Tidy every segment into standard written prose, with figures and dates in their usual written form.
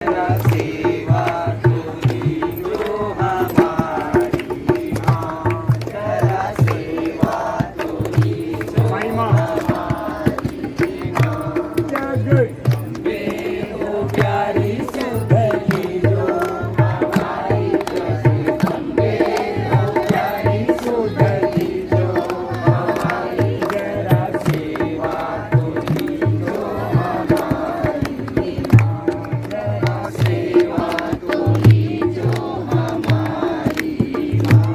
सेवा तुझी जो हमारी माँ, जरा सेवा तुझी जो हमारी माँ। अम्बे हो प्यारी सुंदरी जो हमारी, अम्बे हो प्यारी सुंदरी जो हमारी, जरा सेवा तुझी जो हमारी माँ, जरा सेवा तुझी जो हमारी माँ।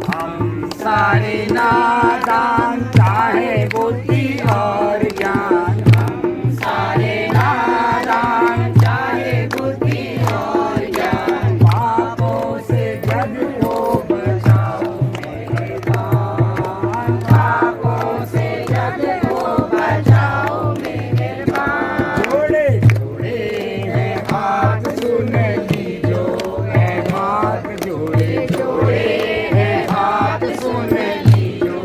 हम सारे नादान चाहे बुद्धि और ज्ञान, हम सारे नादान चाहे बुद्धि और ज्ञान, पापों से जग को बचाओ मेरे पान, पापों से जग को बचाओ मेरे पान। जोड़े जोड़े हैं हाथ सुन लीजो है बात, जोड़े जोड़े हैं हाथ सुन लीजो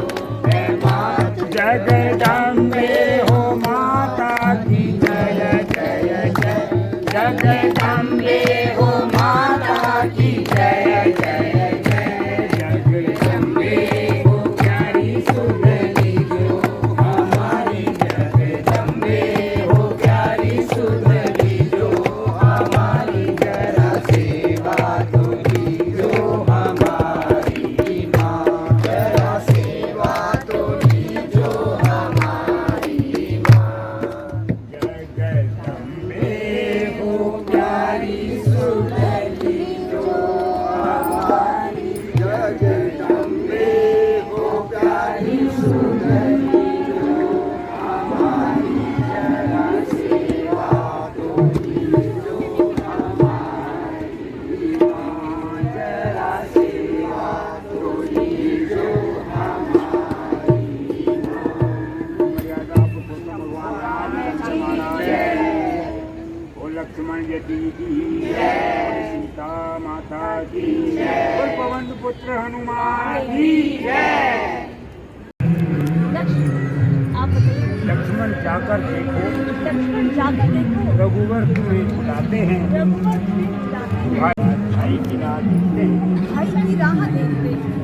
है बात। जगदम्बे हो माता की जय जय जय, जगदम्बे हो माता की जय जय जय। जगदम्बे हो प्यारी सुन लीजो हमारी, जगदम्बे हो प्यारी सुन लीजो हमारी, जरा सेवा तुझी जो हमारी माँ, जरा सेवा तुझी जो हमारी माँ। जगदम्बे हो प्यारी सुन लीजो हमारी, जगदम्बे हो प्यारी सुन लीजो हमारी, जरा सेवा तुझी जो हमारी माँ, जरा सेवा तुझी जो हमारी माँ। मर्यादा पुरुषोत्तम भगवान राम महाराज ओ लक्ष्मण यति की जय, सीता माता की जय, और पवन पुत्र हनुमान की जय। आप बताइए। लक्ष्मण जाकर देखो, लक्ष्मण जाकर देखो, रघुवर तुम्हें बुलाते हैं, रघुवर तुम्हें बुलाते हैं, भाई की राह देखते हैं। भाई की राह देखते हैं।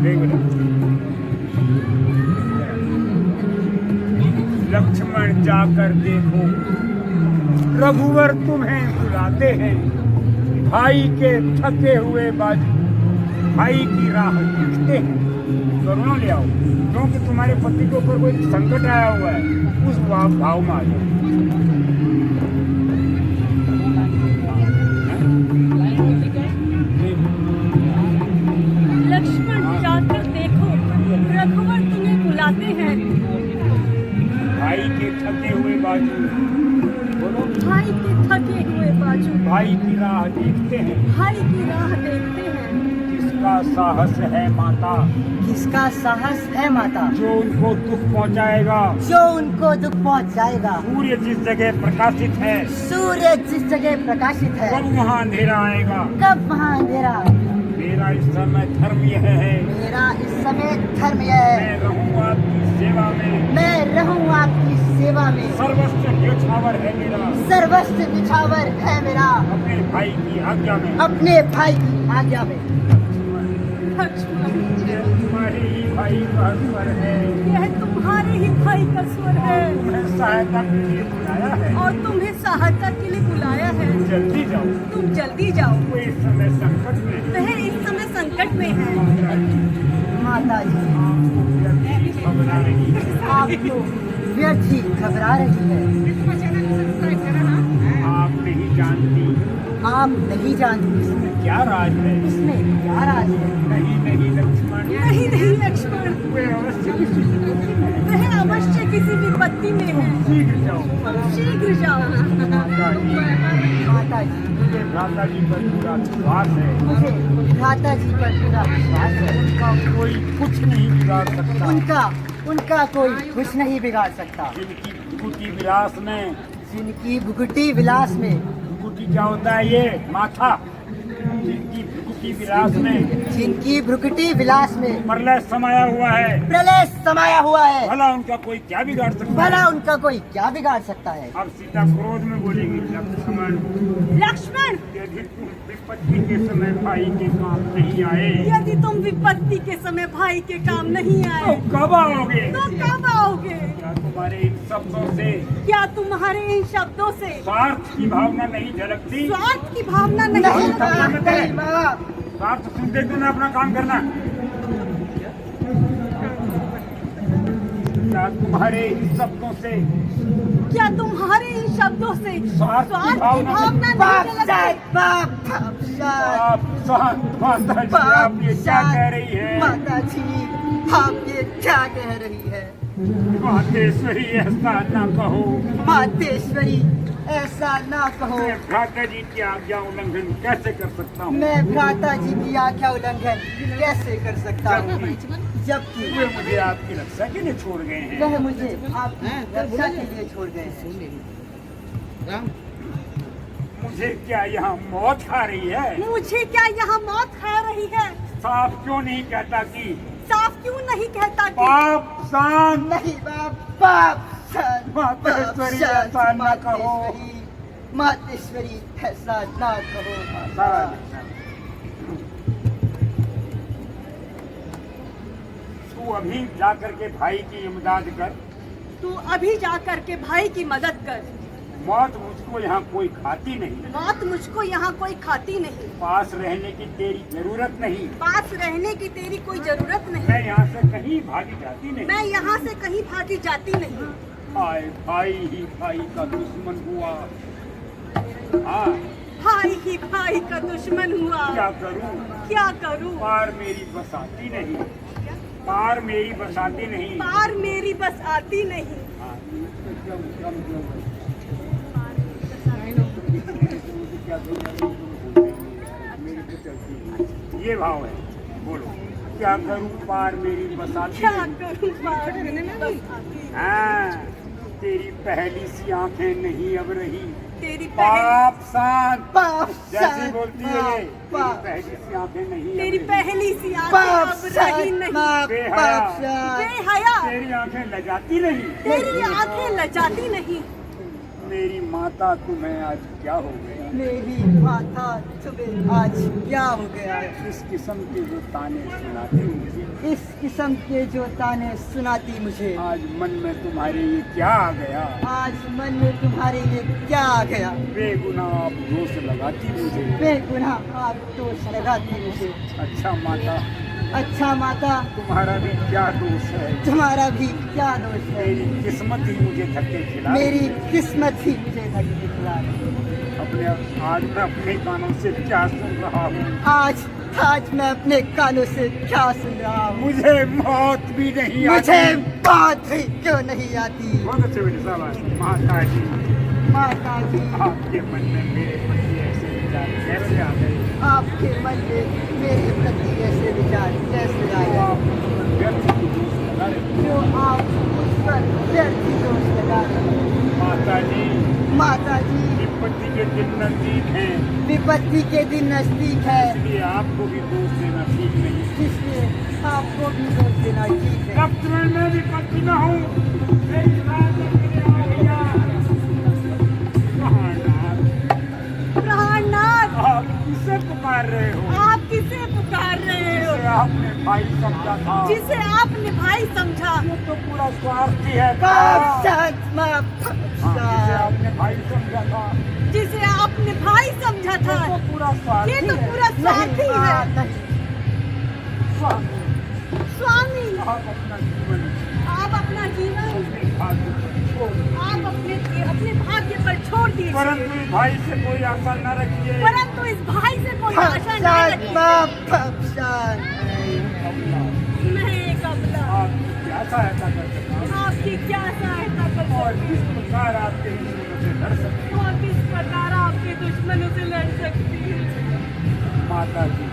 देख बेटा, लक्ष्मण जाकर देखो, रघुवर तुम्हें बुलाते हैं, भाई के थके हुए बाजू भाई की राह देखते हैं। करुणा ले आओ, क्योंकि तुम्हारे पति के ऊपर कोई संकट आया हुआ है, उस भाव में आ जाओ। लक्ष्मण जाकर देखो, रघुवर तुम्हें बुलाते हैं, भाई के थके हुए बाजू, बोलो, भाई के थके हुए बाजू भाई की राह देखते हैं। भाई की राह देखते हैं। किसका साहस है माता, किसका साहस है माता, जो उनको दुख पहुंचाएगा। जो उनको दुख पहुंचाएगा। सूर्य जिस जगह प्रकाशित है, सूर्य जिस जगह प्रकाशित है, कब वहाँ अंधेरा आएगा। कब वहाँ अंधेरा। मेरा इस समय धर्म यह है, मेरा इस समय धर्म यह है, मैं रहूँ आपकी सेवा में, मैं रहूँ आपकी सेवा में। सर्वस्व न्योछावर है मेरा, सर्वस्व निछावर है मेरा, अपने भाई की आज्ञा में। अपने भाई की आज्ञा में। लक्ष्मण, ये तुम्हारे ही भाई का स्वर है, यह तुम्हारे ही भाई का स्वर है, तुम्हें सहायता के लिए बुलाया है। और तुम्हें सहायता के लिए बुलाया है। जल्दी जाओ, तुम जल्दी जाओ, वो इस समय संकट में है। वह इस समय संकट में है। माता जी, घबरा रही है, आप तो व्यर्थ ही घबरा रही है। आप नहीं जानती आप नहीं जानती इसमें क्या राज है। इसमें क्या राज है। नहीं नहीं लक्ष्मण, नहीं नहीं लक्ष्मण, वे अवश्य किसी विपत्ति में है। वह अवश्य किसी विपत्ति में है। शीघ्र जाओ। शीघ्र जाओ। माता जी, माता जी, मुझे भ्राता जी पर पूरा विश्वास है, मुझे भ्राता जी पर पूरा विश्वास है। उनका कोई कुछ नहीं बिगाड़ सकता। उनका कोई कुछ नहीं बिगाड़ सकता। जिनकी भुकुटी विलास में, जिनकी भुगुटी विलास में, भुकुटी क्या होता है? ये माथा, जिनकी भुकुटी भ्रुकुटी विलास में जिनकी भ्रुकुटी विलास में प्रलय समाया हुआ है, प्रलय समाया हुआ है, भला उनका कोई क्या बिगाड़ सकता भला है? उनका कोई क्या बिगाड़ सकता है? अब सीता क्रोध में बोलेगी, लक्ष्मण लक्ष्मण, यदि तुम विपत्ति के समय भाई के काम नहीं आए यदि तुम विपत्ति के समय भाई के काम नहीं तो आए कब आओगे? तो कब आओगे? क्या तुम्हारे इन शब्दों से क्या तुम्हारे इन शब्दों से स्वार्थ की भावना नहीं झलकती? स्वार्थ की भावना नहीं नहीं झलकती? बाप, नहीं बाप। स्वार्थ सुनते तो ना अपना काम करना। क्या तुम्हारे इन शब्दों से क्या तुम्हारे इन शब्दों से स्वार्थ की स्वार्थ की भावना भावना बाप नहीं साहब, झलकती? बाप, बाप साहब, आप शांत माता जी, आप ये क्या कह रही है? माता जी, आप ये क्या कह रही है? मातेश्वरी ऐसा ना कहो। मातेश्वरी ऐसा ना कहो। मैं भ्राता जी की आज्ञा उल्लंघन कैसे कर सकता हूँ? मैं भ्राता जी की आज्ञा उल्लंघन कैसे कर सकता हूँ? जबकि वे मुझे आपकी रक्षा के लिए छोड़ गए हैं। वह मुझे आपकी रक्षा के लिए छोड़ गए हैं। मुझे क्या यहाँ मौत खा रही है? मुझे क्या यहाँ मौत खा रही है? साफ क्यों नहीं कहता कि साफ क्यों नहीं कहता कि पाप शांत? नहीं बाप, बाप शांत, मातेश्वरी, बाप शांत, ऐसा ना कहो। मातेश्वरी, मातेश्वरी ऐसा ना कहो माता। तू अभी जा करके भाई की इमदाद कर। तू अभी जा करके भाई की मदद कर। मौत मुझको यहाँ कोई खाती नहीं। मौत मुझको यहाँ कोई खाती नहीं। पास रहने की तेरी जरूरत नहीं। पास रहने की तेरी कोई जरूरत नहीं। मैं यहाँ से कहीं भागी जाती नहीं। मैं यहाँ से कहीं भागी जाती नहीं। हाय, भाई ही भाई का दुश्मन हुआ। हाँ, भाई ही भाई का दुश्मन हुआ। क्या करूँ? क्या करूँ? पार मेरी बस आती नहीं। पार मेरी बस आती नहीं। पार मेरी बस आती नहीं। हाँ, क्यों? क्या मेरी तो चलती है। ये भाव है, बोलो क्या करूं पार मेरी बस आती क्या नहीं। करूँ? पार मेरी बस आती नहीं। हाँ, तेरी पहली सी आंखें नहीं अब रही। तेरी पहली पाप शांत बाप जैसी शांत, बोलती है ये। बाप, तेरी पहली सी आंखें नहीं तेरी अब रही। पहली सी आंखें बाप अब रही शांत, नहीं। बाप, बेहया। बाप शांत। बेहया, तेरी आंखें लजाती नहीं। तेरी आंखें लजाती नहीं। मेरी माता तुम्हें आज क्या हो गया? मेरी माता तुम्हें आज क्या हो गया है? इस किस्म के जो ताने सुनाती मुझे, इस किस्म के जो ताने सुनाती मुझे, आज मन में तुम्हारे ये क्या आ गया? आज मन में तुम्हारे लिए क्या आ गया? बेगुनाह आप दोष लगाती मुझे। बेगुनाह आप दोष लगाती मुझे। अच्छा माता, अच्छा माता, तुम्हारा भी क्या दोष है? तुम्हारा भी क्या दोष है? मेरी किस्मत ही मुझे धक्के खिला रही मेरी है। किस्मत ही मुझे धक्के खिला रही है। अपने आज मैं अपने कानों से क्या सुन रहा हूँ? आज मैं अपने कानों से क्या सुन रहा हूँ? मुझे मौत भी नहीं मुझे आती। बात भी क्यों नहीं आती? बहुत अच्छे बेटे, शाबाश। माता जी, माता जी, आपके मन में मेरे प्रति ऐसे विचार कैसे आ गए? आपके मन में मेरे प्रति ऐसे विचार कैसे तो आए? आप व्यर्थ की दोष लगा रहे हो। जो आप मुझ पर व्यर्थ ही दोष लगा रहे हैं। माता जी, माता जी, विपत्ति के दिन नजदीक हैं, विपत्ति के दिन नजदीक है, इसलिए आपको भी दोष देना ठीक नहीं। इसलिए आपको भी दोष देना ठीक है। जब तुम्हें मैं विपत्ति में हूँ, मेरी बात मेरे आ गया। महानाथ, प्राणनाथ, आप किसे पुकार रहे हो? आप किसे पुकार रहे हो? जिसे आपने भाई समझा था, जिसे आपने भाई समझा, ये तो पूरा स्वार्थी है। बाप शांत, बाप हाँ, जिसे शांत। आपने भाई समझा था, जिसे आपने भाई समझा ये था, तो पूरा स्वार्थी ये तो है। पूरा स्वार्थी नहीं, है। नहीं, स्वामी, स्वामी, आप अपना जीवन आप अपना जीवन अपने भाग्य पर छोड़, आप अपने भाग्य पर छोड़ दीजिए। परंतु इस भाई से कोई आशा न रखिए। परंतु इस भाई से कोई बाप आशा नहीं शांत, रखिए। बाप शांत। नहीं कबला, आपकी क्या सहायता कर सकता हूँ आपकी क्या सहायता कर और सकती किस हूँ? प्रकार आपके दुश्मनों से लड़ सकती हूँ? और किस प्रकार आपके दुश्मनों से लड़ सकती हूँ? माता जी,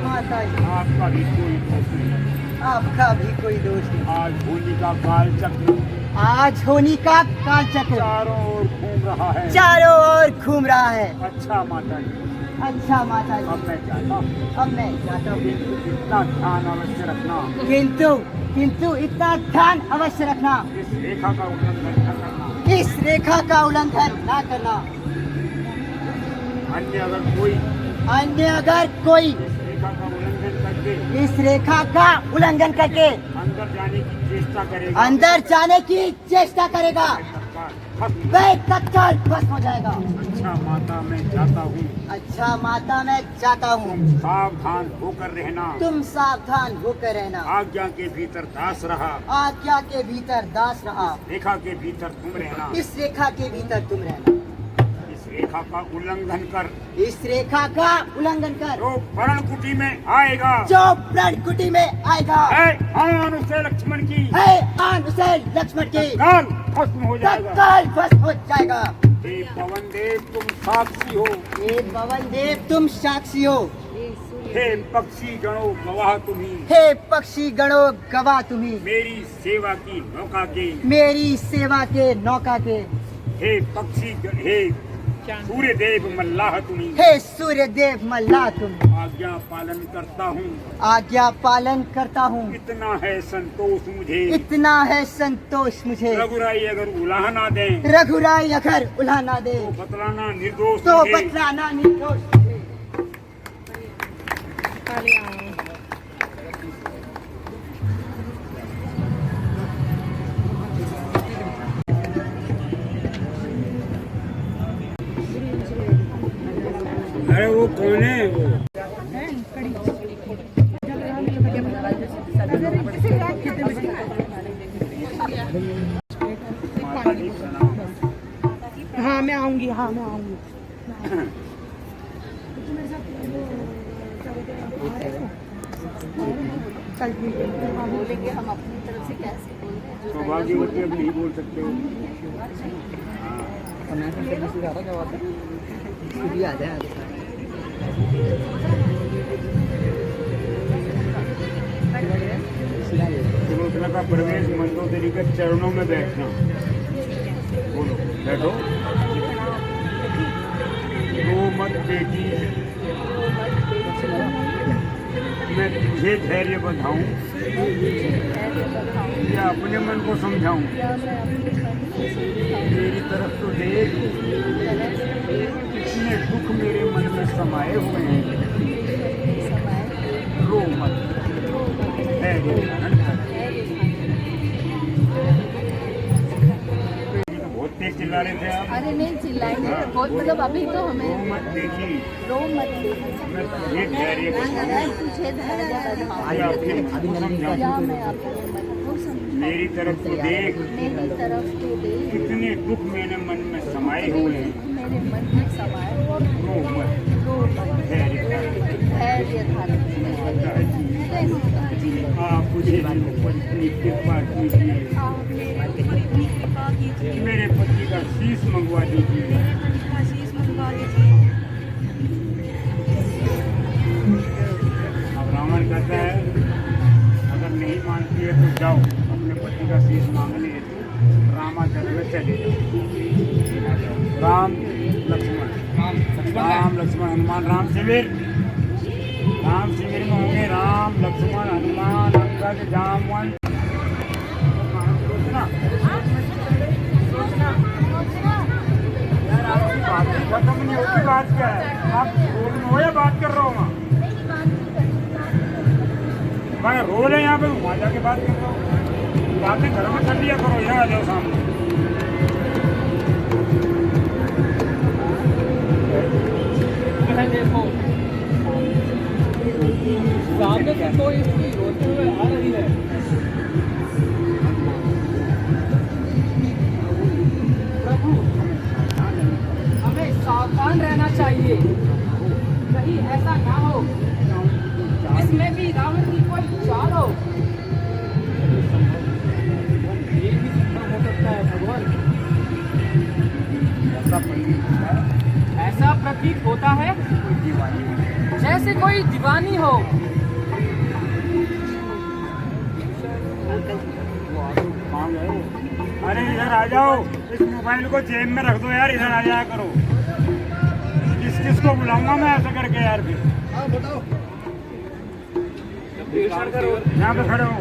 माता जी, आपका भी कोई दोष नहीं। आपका भी कोई दोष नहीं। आज होली का काल चक्र आज होनी का काल चक्र चारों ओर घूम रहा है। चारों ओर घूम रहा है। अच्छा माता जी, अच्छा माता अब जी, मैं जाता हूँ। अब मैं जाता हूँ। इतना ध्यान अवश्य रखना, किंतु इतना ध्यान अवश्य रखना, इस रेखा का उल्लंघन न करना। इस रेखा का उल्लंघन ना करना। अन्य अगर कोई इस रेखा का उल्लंघन करके अंदर जाने की चेष्टा अंदर जाने की चेष्टा करेगा, करेगा, खत्म। वह तत्काल भस्म हो जाएगा। अच्छा माता मैं जाता हूँ, अच्छा माता मैं जाता हूँ, सावधान होकर रहना। तुम सावधान होकर रहना। आज्ञा के भीतर दास रहा, आज्ञा के भीतर दास रहा, रेखा के भीतर तुम रहना। इस रेखा के भीतर तुम रहना। इस रेखा का उल्लंघन कर, इस रेखा का उल्लंघन कर, जो वर्ण कुटी में आएगा, जो प्रण कुटी में आएगा, है आन उसे लक्ष्मण की, है आन उसे लक्ष्मण की तत्काल भस्म हो जाएगा। तत्काल भस्म हो जाएगा। हे पवन देव तुम साक्षी हो, हे पवन देव तुम साक्षी हो, हे पक्षी गणों गवाह तुम्ही, हे पक्षी गणों गवाह तुम्ही, मेरी सेवा की नौका के। मेरी सेवा के नौका के। हे पक्षी हे सूर्य देव मल्लाह तुम्ही, हे सूर्य देव मल्लाह तुम। आज्ञा पालन करता हूँ, आज्ञा पालन करता हूँ, इतना है संतोष मुझे। इतना है संतोष मुझे। रघुराई अगर उलाह ना दे, रघुराई अगर उल्हा ना दे, तो बतलाना निर्दोष तो मुझे। बतलाना निर्दोष मुझे। अरे वो कौन है वो? हाँ मैं आऊंगी, हाँ मैं आऊंगी। चल ठीक है, बोलेंगे हम अपनी तरफ से कैसे बोलते हैं। सौभाग्यवती अब नहीं बोल सकते हो। सुलोचना का प्रवेश मंदोदरी के चरणों में बैठना। बोलो बैठो। रो मत बेटी, मैं तुझे धैर्य बधाऊं या अपने मन को समझाऊं। मेरी तरफ तो देख, इतने दुख मेरे मन में समाये हुए हैं। रो मत, धैर्य धारण कर। बहुत तेज चिल्ला रहे थे आप। अरे नहीं चिल्लाएंगे, बहुत मतलब अभी तो हमें रो मत देखी, रो मत मैं तुझे धैर्य बधाऊं मैं तुझे धैर्य बधाऊं या अपने मन को समझाऊं। या मैं अपने मन को समझाऊं। मेरी तरफ तो देख, मेरी तरफ तो देख, कितने दुख मेरे मन में समाये हुए हैं। मेरे मन में समाये रो मत, रो मत, धैर्य धारण धैर्य धारण आप मुझे अपनी कृपा कीजिए, आप मेरे ऊपर इतनी कृपा कीजिए, मेरे पति का शीश मंगवा दीजिए। मेरे पति का शीश मंगवा दीजिए। अब रावण कहता है अगर नहीं मानती है तो जाओ अपने पति का शीश मांगने हेतु रामाचल में चले जाओ। राम लक्ष्मण हनुमान, राम शिविर में होंगे। राम लक्ष्मण हनुमान अंगद जामवंत। यार आपकी बात खत्म नहीं होती, बात क्या है? आप रोल में हो या बात कर रहा हूँ? मैं रोल है यहाँ पे, वहाँ जाके बात कर रहा हूँ। बातें घर में कर लिया करो, यहाँ आ जाओ सामने। देखो सामने से कोई इसकी रोते हुए आ रही है। प्रभु हमें सावधान रहना चाहिए, कहीं ऐसा ना हो इसमें भी रावण की कोई चाल हो। ये भी संभव हो सकता है भगवान, ऐसा प्रतीत होता है जैसे कोई दीवानी हो। अरे इधर आ जाओ, इस मोबाइल को जेब में रख दो यार, इधर आ जाया करो। किस किस को बुलाऊंगा मैं ऐसा करके यार फिर हाँ बताओ। यहाँ पे खड़े हो।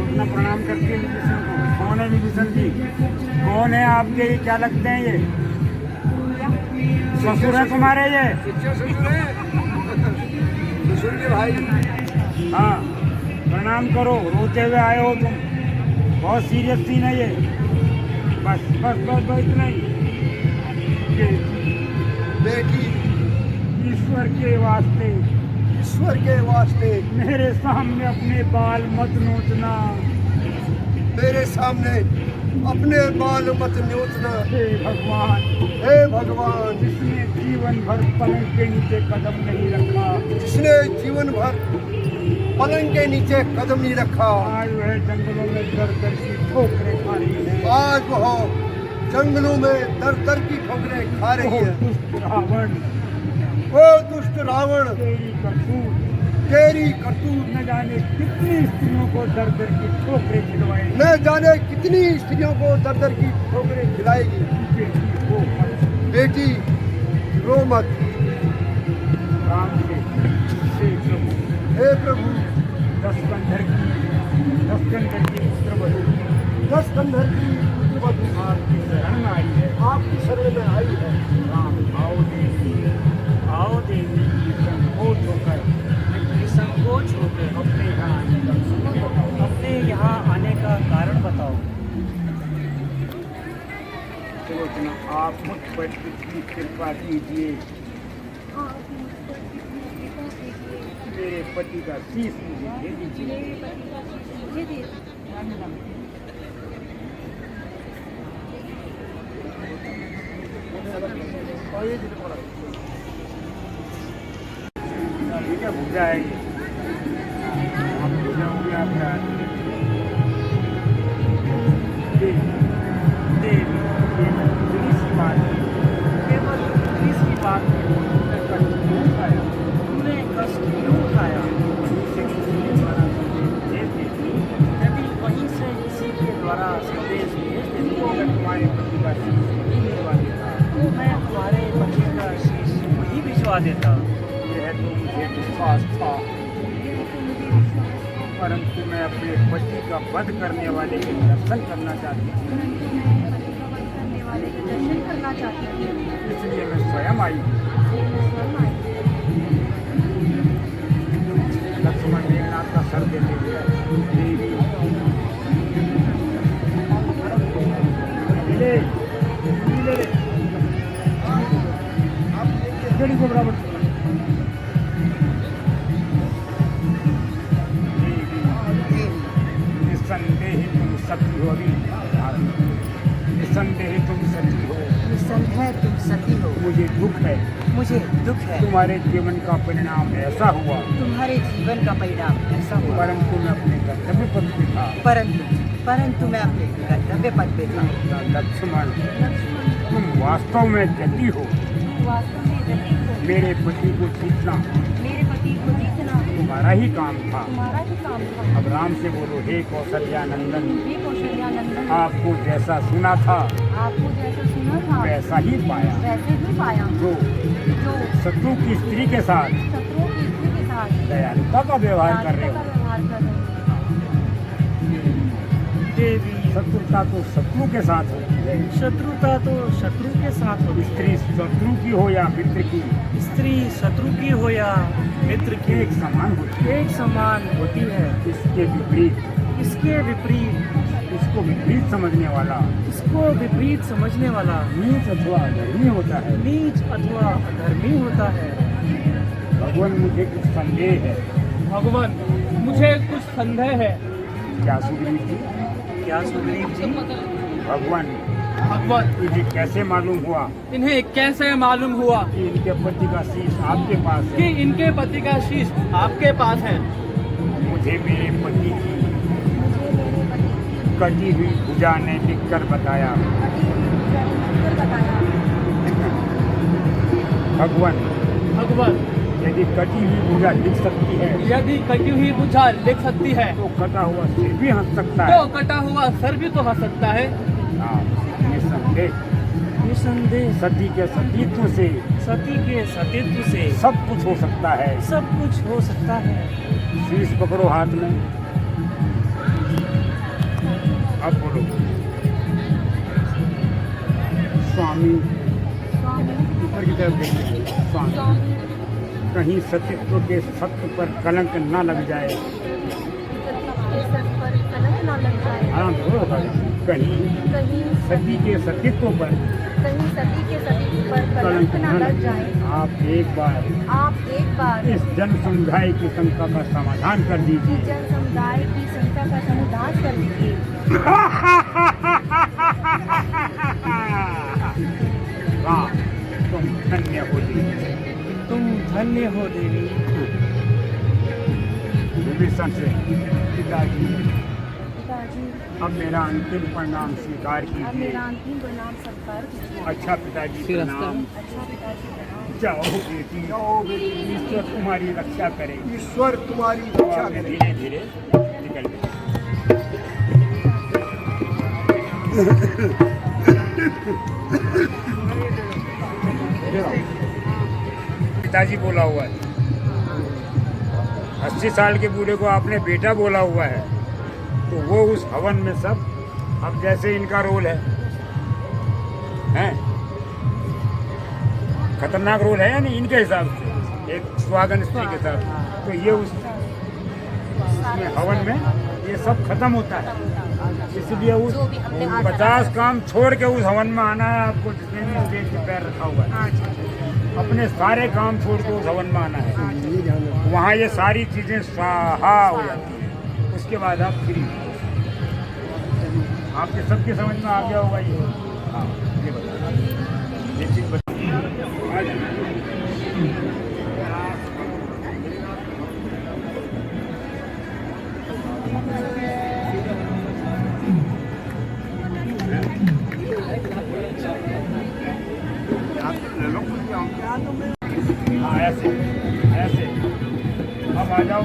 अपना प्रणाम करके विभीषण को। कौन है विभीषण जी? कौन है आपके? ये क्या लगते हैं? ये ससुर है तुम्हारे? ये ससुर है, ससुर के भाई। हाँ, प्रणाम करो। रोते हुए आए हो तुम, बहुत सीरियस सीन है ये। बस बस बस बस इतना ही। बेटी, ईश्वर के वास्ते ईश्वर के वास्ते मेरे सामने अपने बाल मत नोचना। मेरे सामने अपने बाल मत नोचना। हे भगवान, हे भगवान, जिसने जीवन भर पलंग के नीचे कदम नहीं रखा, जिसने जीवन भर पलंग के नीचे कदम नहीं रखा, आज वह जंगलों में दर दर की ठोकरें खा रही है। आज वह जंगलों में दर दर की ठोकरें खा रही ओ है। दुष्ट रावण, ओ दुष्ट रावण, तेरी करतूत तेरी करतूत न जाने कितनी स्त्रियों को दर दर की ठोकरें खिलवाई। न जाने कितनी स्त्रियों को दर दर की ठोकरें खिलाएगी। बेटी वो मत, बेटी रो मत। राम से प्रभु, हे प्रभु, 10 कंधर की पुत्र बधू 10 कंधर की पुत्रवधू आपकी शरण में आई है। आपकी शरण में आई है। राम आओ देवी, आओ देवी, संकोच होकर संकोच होकर अपने यहाँ आने का समय बताओ। अपने यहाँ आने का कारण बताओ। चलो जना, आप मुझ पर इतनी कृपा कीजिए, मेरे पति का शीश मुझे दे दीजिए। ठीक है, भूल जाएगी। आप भूल जाओगे आप यार। केवल इतनी सी बात तुमने कष्ट क्यों उठाया? यदि वहीं से किसी के द्वारा संदेश भेज देती तुम्हारे पति का शीश नहीं मिलवा देता, तो मैं तुम्हारे पति का शीश वहीं भिजवा देता। यह तो मुझे विश्वास था, परंतु मैं अपने पति का वध करने वाले के दर्शन करना चाहती हूँ, इसलिए मैं स्वयं आई। लक्ष्मण मेघनाथ का सर देते हुए देवी ले ले ले गड़ी को बराबर निसंदेह तुम सती हो। अभी निसंदेह तुम सती हो। निसंदेह तुम सती हो। मुझे दुख है, मुझे दुख है। तुम्हारे जीवन का परिणाम ऐसा हुआ, तुम्हारे जीवन का परिणाम ऐसा हुआ। परंतु मैं अपने कर्तव्य पथ पे था। परंतु मैं अपने कर्तव्य पथ पे था। लक्ष्मण, तुम वास्तव में जति हो। मेरे पति को जीतना तुम्हारा ही काम था। अब राम से बोलो, हे कौशल्या नंदन, आपको जैसा सुना था वैसा ही पाया। जो शत्रु की स्त्री के साथ दयालुता का व्यवहार कर रहे हो। देवी, शत्रुता तो शत्रु के साथ होती है। शत्रुता तो शत्रु के साथ होती है। स्त्री शत्रु की हो या मित्र की, स्त्री शत्रु की हो या मित्र की, एक समान होती है। एक समान होती है। इसके विपरीत इसको विपरीत समझने वाला, इसको विपरीत समझने वाला नीच अथवा अधर्मी होता है। नीच अथवा अधर्मी होता है। भगवान, मुझे कुछ संदेह है। भगवान, मुझे कुछ संदेह है। क्या सुग्रीव जी? क्या सुग्रीव जी? भगवान, भगवान, तुझे कैसे मालूम हुआ इन्हें कैसे मालूम हुआ कि इनके पति का शीश आपके पास कि है? इनके पति का शीश आपके पास है? मुझे मेरे पति की कटी हुई भुजा ने लिखकर बताया। भगवान, भगवान, यदि कटी हुई भुजा लिख सकती है यदि कटी हुई भुजा लिख सकती है तो कटा हुआ सिर भी हंस सकता तो है। कटा हुआ सर भी तो हंस सकता है। हाँ, निसंदेह निसंदेह सती के सतीत्व से सती के सतीत्व से सब कुछ हो सकता है। सब कुछ हो सकता है। शीश पकड़ो हाथ में, अब बोलो स्वामी। ऊपर की तरफ देखिए, स्वामी। कहीं सतीत्व के सत्य पर कलंक न लग जाए। आराम से बोलो भाई। कहीं सती के सतीत्व पर कलंक न लग जाए। आप एक बार इस जन समुदाय की शंका का समाधान कर दीजिए। जन समुदाय की शंका का समाधान कर दीजिए। हाँ, तुम धन्य हो देवी। तुम धन्य हो देवी। विभीषण से पिताजी पिताजी अब मेरा अंतिम परिणाम स्वीकार अब कीजिए। मेरा अंतिम परिणाम स्वीकार कीजिए। अच्छा पिताजी फिर रास्ता प्रणाम। अच्छा पिताजी प्रणाम। जाओ बेटी, ईश्वर तुम्हारी रक्षा करे। ईश्वर तुम्हारी तो रक्षा आपने करे। धीरे धीरे निकल गए। पिताजी बोला हुआ है, 80 साल के बूढ़े को आपने बेटा बोला हुआ है, तो वो उस हवन में सब, अब जैसे इनका रोल है, हैं? खतरनाक रोल है या नहीं इनके हिसाब से, एक सुहागन स्त्री के साथ, तो ये उस उसमें हवन में ये सब खत्म होता है। इसलिए उस 50 काम छोड़ के उस हवन में आना है आपको, जिसने भी स्टेज पे पैर रखा हुआ है। अपने सारे काम छोड़ के उस हवन में आना है। वहाँ ये सारी चीजें स्वाहा हो जाती हैं। उसके बाद आप फ्री। आपके सबके समझ में आ गया होगा ये। हाँ, ये बताओ, ये चीज बताइए। आ जाइए। हाँ, ऐसे ऐसे अब आ जाओ,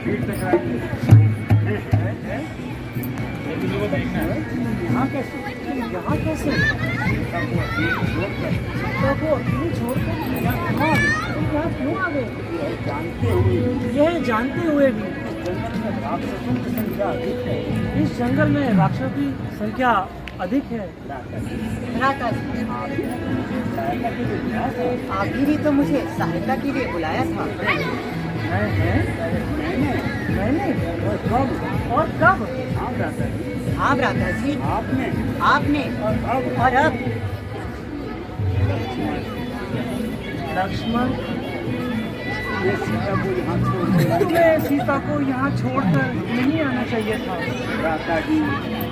भीड़ टकराएगी। यहाँ कैसे? यहाँ कैसे? सबको अकेले छोड़कर यहाँ क्यों आ गए? जानते हुए यह जानते हुए भी राक्षसों की संख्या अधिक है। इस जंगल में राक्षसों की संख्या अधिक है। भ्राता जी, सहायता के लिए गया था। आप ही ने तो मुझे सहायता के लिए बुलाया था। मैंने और कब? और कब? हाँ भ्राता जी, हाँ भ्राता जी, आपने और अब लक्ष्मण, ये सीता को यहाँ छोड़ दिया। तुम्हें सीता को यहाँ छोड़कर नहीं आना चाहिए था। भ्राता जी,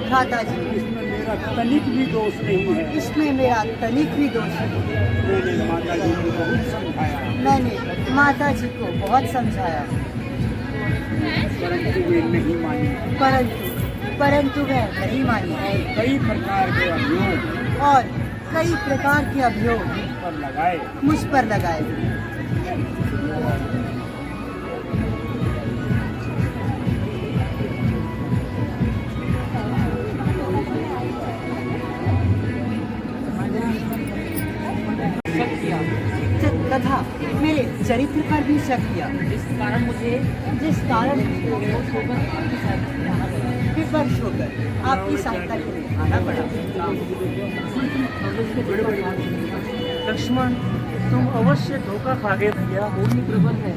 भ्राता जी, इसमें मेरा तनिक भी दोष नहीं है। इसमें मेरा तनिक भी दोष नहीं। मैंने माता जी को बहुत समझाया, मैंने माता जी को बहुत समझाया, परंतु वे नहीं मानी। परंतु वह नहीं मानी कई प्रकार के अभियोग और कई प्रकार के अभियोग पर लगाए। मुझ पर लगाए। तथा मेरे चरित्र पर भी शक किया, जिस कारण मुझे विवश होकर आपकी सहायता के लिए आना पड़ा। लक्ष्मण, तुम अवश्य धोखा खा गए भैया। होनी प्रबल है,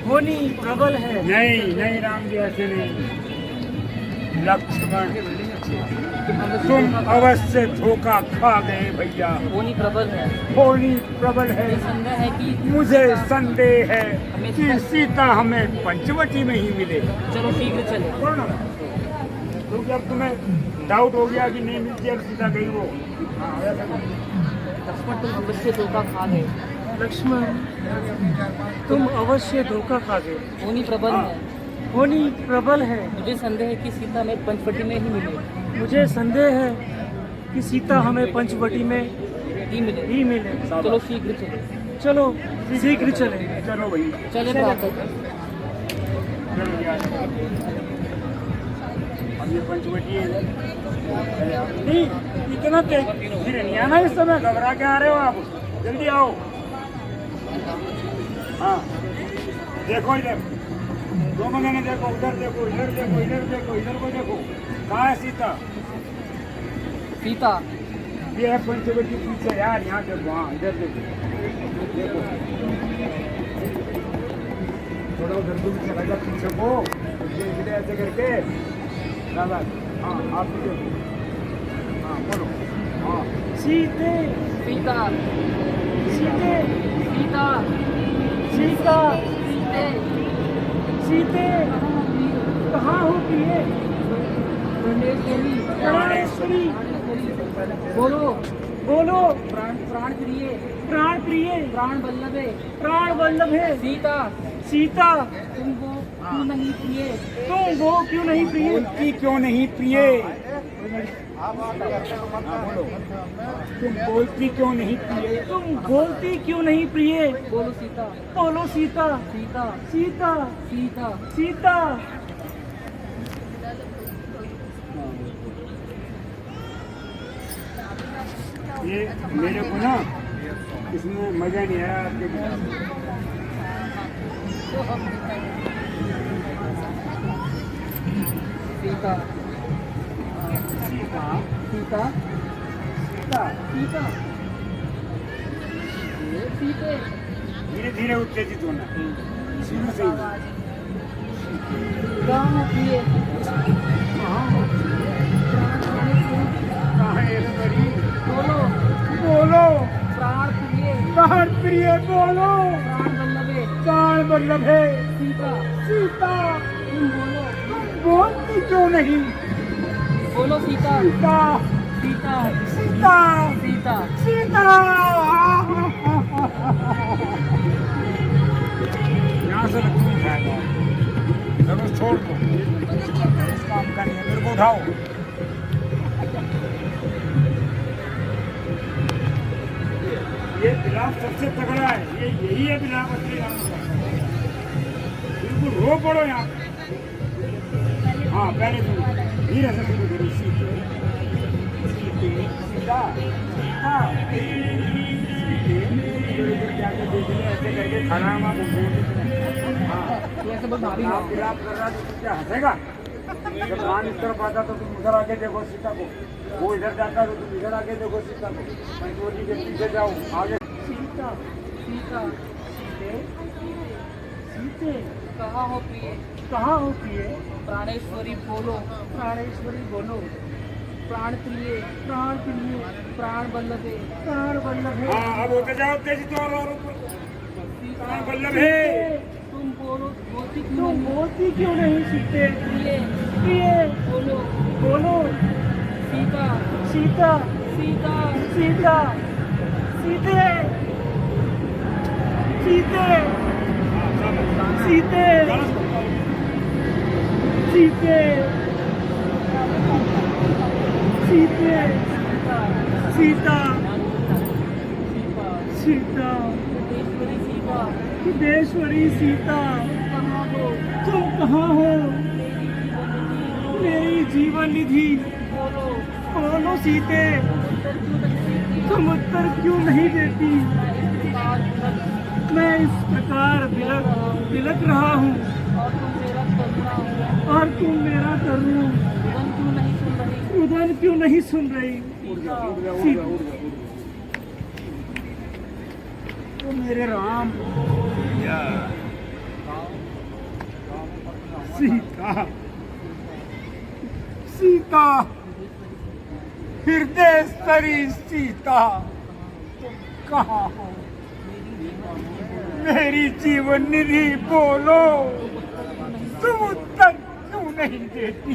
होनी प्रबल है। नहीं नहीं राम जी, ऐसे नहीं। लक्ष्मण, तुम अवश्य धोखा खा गए भैया। होनी प्रबल है। होनी प्रबल है। संदेह है कि मुझे संदेह है कि सीता हमें पंचवटी में ही मिले। चलो शीघ्र चले। क्योंकि अब तुम्हें डाउट हो गया कि नहीं मिलती, अब सीता गई वो। हाँ, ऐसा करो। लक्ष्मण, तुम अवश्य धोखा खा गए। लक्ष्मण, तुम अवश्य धोखा खा गए। होनी प्रबल है। होनी प्रबल है। मुझे संदेह है कि सीता में पंचवटी में ही मिले। मुझे संदेह है कि सीता हमें पंचवटी में ही मिले शाबाश। चलो शीघ्र चलो चलो शीघ्र चले। चलो भाई चले भ्राता चलो यार। अब ये पंचवटी है इधर। नहीं इतना तेज धीरे नहीं आना, इस समय घबरा के आ रहे हो आप, जल्दी आओ। हाँ देखो इधर, दो महीने देखो, उधर देखो, इधर देखो, इधर देखो, इधर को देखो। कहाँ है सीता? सीता ये है पंचवटी पीछे यार, यहाँ देखो, हाँ इधर देखो, देखो थोड़ा उधर दूर चला जा पीछे को, इधर ऐसे करके दादा। हाँ आप भी देखो, हाँ बोलो। हाँ सीते सीता सीते सीता सीता सीते सीते कहाँ होती है? गणेश्वरी प्राणेश्वरी बोलो बोलो। प्राण प्राण प्रिय प्राण प्रिय प्राण वल्लभे प्राण वल्लभ है सीता सीता। तुम वो क्यों नहीं प्रिय तुम वो क्यों नहीं प्रिय? बोलती क्यों नहीं प्रिय? तुम बोलती क्यों नहीं प्रिय? तुम बोलती क्यों नहीं प्रिय? बोलो सीता बोलो सीता सीता सीता सीता सीता। ये मेरे को ना इसमें मजा नहीं आया आपके बिना। सीता सीता सीता सीता सीता सीते धीरे धीरे उत्तेजित होना, शुरू से ही। कहाँ प्रिय प्राणेश्वरी बोलो बोलो। प्राण प्रिय प्राण प्रिय बोलो। प्राण वल्लभे प्राण वल्लभ है सीता सीता। तुम बोलो बोलती क्यों नहीं? बोलो सीता सीता सीता सीता सीता सीता। यहाँ से लक्ष्मी खाएगा, चलो छोड़ दो, इस काम का नहीं है, मेरे को उठाओ। ये बिलाप सबसे तगड़ा है, ये यही है बिलाप असली राम का। बिल्कुल रो पड़ो यहाँ पे। हाँ पहले तुम धीरे से शुरू करो। सीते सीते सीता सीता सीते। इधर जाके देख ले, ऐसे करके खड़ा हुआ वो बोल। हाँ ऐसे बहुत भारी आप बिलाप कर रहा तो तुम क्या हंसेगा? जब राम इस तरफ आता तो तुम उधर आके देखो सीता को, वो इधर जाता तो तुम इधर आके देखो सीता को। पंचवटी के पीछे जाओ, आगे सीता सीता सीते सीते। कहाँ हो प्रिय कहाँ होती है? प्राणेश्वरी बोलो प्राणेश्वरी बोलो। प्राण प्रिय प्राण प्रिय प्राण वल्लभे प्राण वल्लभ है। हाँ अब होते जाओ तेजी तो, और प्राण वल्लभ है। तुम बोलो बोलती क्यों तुम नहीं बोलती क्यों नहीं सीते? प्रिय प्रिय बोलो बोलो। सीता सीता सीता सीता सीते सीते सीते सीते सीते सीता सीता गणेश्वरी सीता सिद्धेश्वरी सीता। कहाँ हो तुम कहाँ हो? मेरी जीवन निधि बोलो बोलो सीते। तुम उत्तर क्यों नहीं देती? मैं इस प्रकार बिलक रहा हूँ और तुम मेरा करुणा और तुम मेरा करूँ। रुदन क्यों नहीं सुन रही रुदन क्यों नहीं सुन रही? तो मेरे राम सीता सीता हृदयेश्वरी सीता। तुम कहाँ हो? मेरी जीवन निधि बोलो। तुम उत्तर क्यों नहीं देती?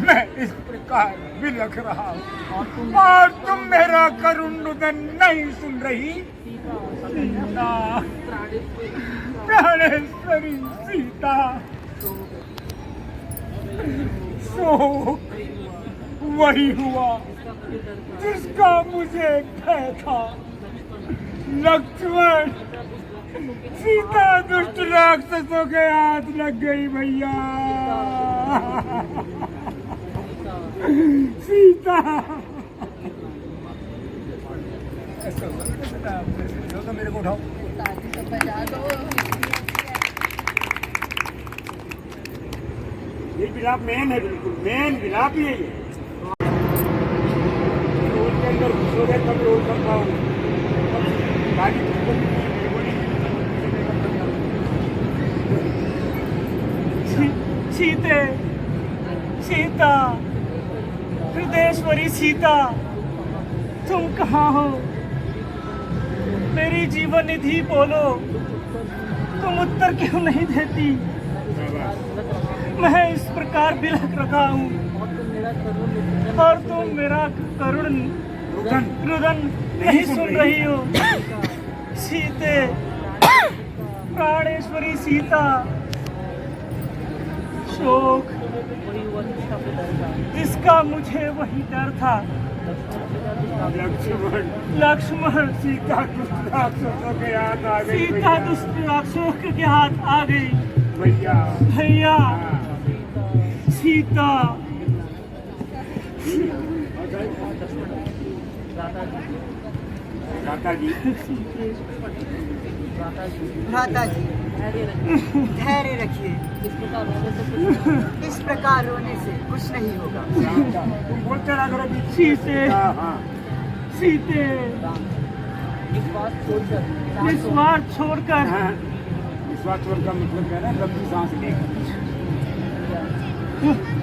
मैं इस प्रकार बिलख रहा हूँ और तुम मेरा करुण रुदन नहीं सुन रही। सीता प्राणेश्वरी सीता। शोक वही हुआ जिसका मुझे भय था। लक्ष्मण, सीता दुष्ट राक्षसों के हाथ लग गई भैया। सीता तो मेरे को उठाओ। ये विलाप मेन है, बिल्कुल मेन विलाप ही है ये। रोल के अंदर घुसो गए तब रोल कर पाऊँ। गाड़ी तुमको भी नहीं, मेरे को नहीं। सीते, सीता, हृदयेश्वरी सीता, तुम कहाँ हो? मेरी जीवन निधि बोलो, तुम उत्तर क्यों नहीं देती? मैं इस प्रकार बिलख रहा हूँ और तुम मेरा करुण रुदन नहीं सुन रही हो। सीते, प्राणेश्वरी सीता, शोक जिसका मुझे वही डर था। लक्ष्मण, सीता दुष्ट राक्षसों के हाथ आ गई। सीता दुष्ट राक्षसों के हाथ आ गई भैया। भैया, सीता, भ्राता जी, भ्राता जी, धैर्य रखिए। इस प्रकार रोने से कुछ नहीं होगा। तुम बोलते रहा करो कि सीते, सीते, निस्वार्थ छोड़कर, निस्वार्थ छोड़कर मतलब क्या है ना, लंबी सांस लेकर।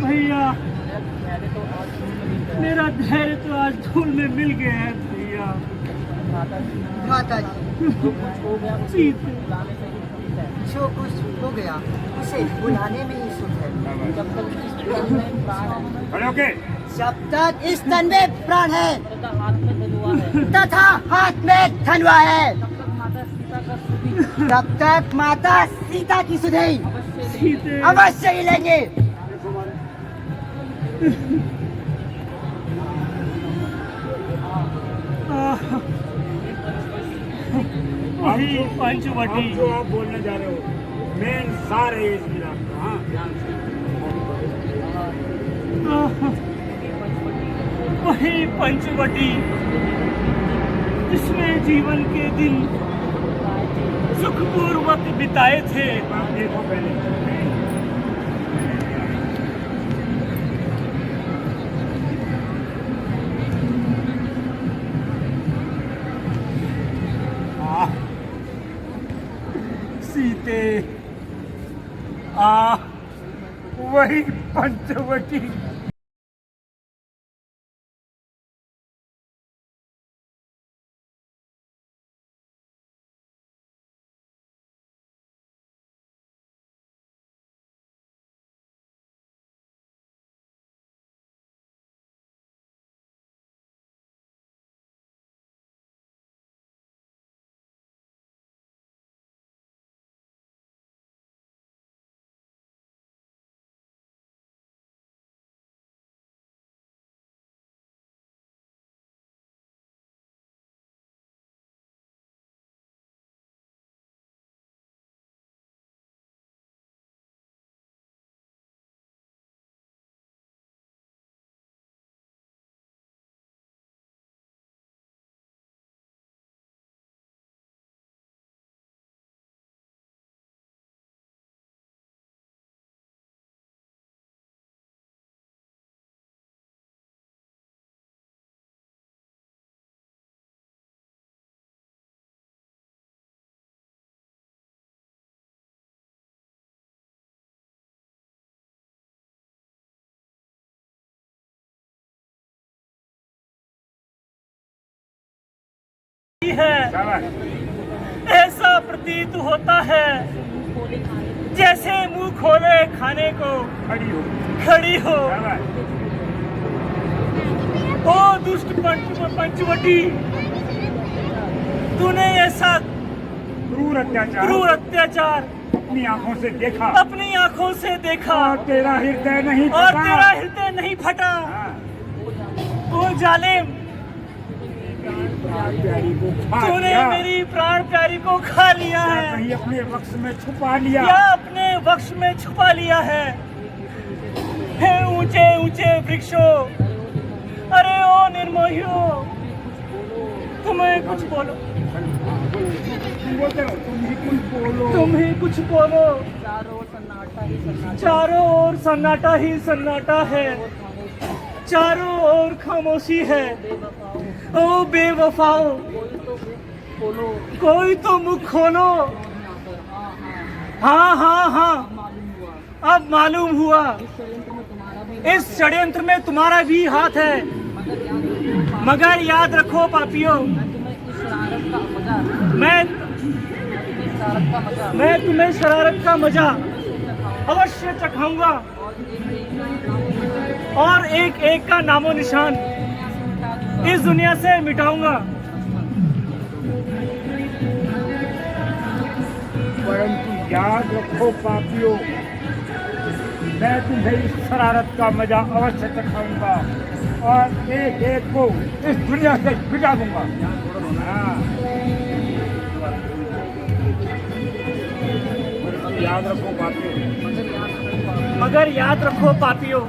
भैया, मेरा धैर्य तो आज धूल में मिल गया है भैया। भ्राता जी, सीते, जो कुछ हो गया उसे बुलाने में ही सुख है। खड़े होके। जब तक इस तन में प्राण है तथा हाथ में धनुआ है, तब तक माता सीता की सुधई सीते, अवश्य ही लेंगे। वही पंचवटी जो आप बोलने जा रहे हो, मेन सार है इस विलाप का। हाँ, ध्यान से। वही पंचवटी जिसमें जीवन के दिन सुखपूर्वक बिताए थे। देखो पहले सीते, वही पंचवटी। है। ऐसा प्रतीत होता है जैसे मुंह खोले खाने को खड़ी हो। ओ दुष्ट पंचवटी, तूने ऐसा क्रूर अत्याचार अपनी आंखों से देखा और तेरा हृदय नहीं फटा। ओ जालिम, प्यारी को खा तूने लिया मेरी प्राण प्यारी को खा लिया या है कहीं अपने वक्स में छुपा लिया। या अपने वक्ष में छुपा लिया है ऊंचे ऊंचे वृक्षों, अरे ओ निर्मोहियों, तुम्हें कुछ बोलो, तुम बोलते रहो, तुम ही कुछ बोलो। तुम ही कुछ बोलो। चारों ओर सन्नाटा ही सन्नाटा चारों ओर सन्नाटा ही सन्नाटा है, चारों ओर खामोशी है। ओ बेवफाओ, कोई तो मुख खोलो। हाँ हाँ हाँ, अब मालूम हुआ इस षड्यंत्र में तुम्हारा भी हाथ है। मगर याद रखो पापियों, मैं तुम्हें शरारत का मजा अवश्य चखाऊंगा और एक एक का नामो निशान इस दुनिया से मिटाऊंगा। परंतु याद रखो पापियों, मैं तुम्हें इस शरारत का मजा अवश्य चखाऊंगा और एक एक को इस दुनिया से मिटा दूंगा। हाँ। याद रखो पापियों, मगर याद रखो पापियों,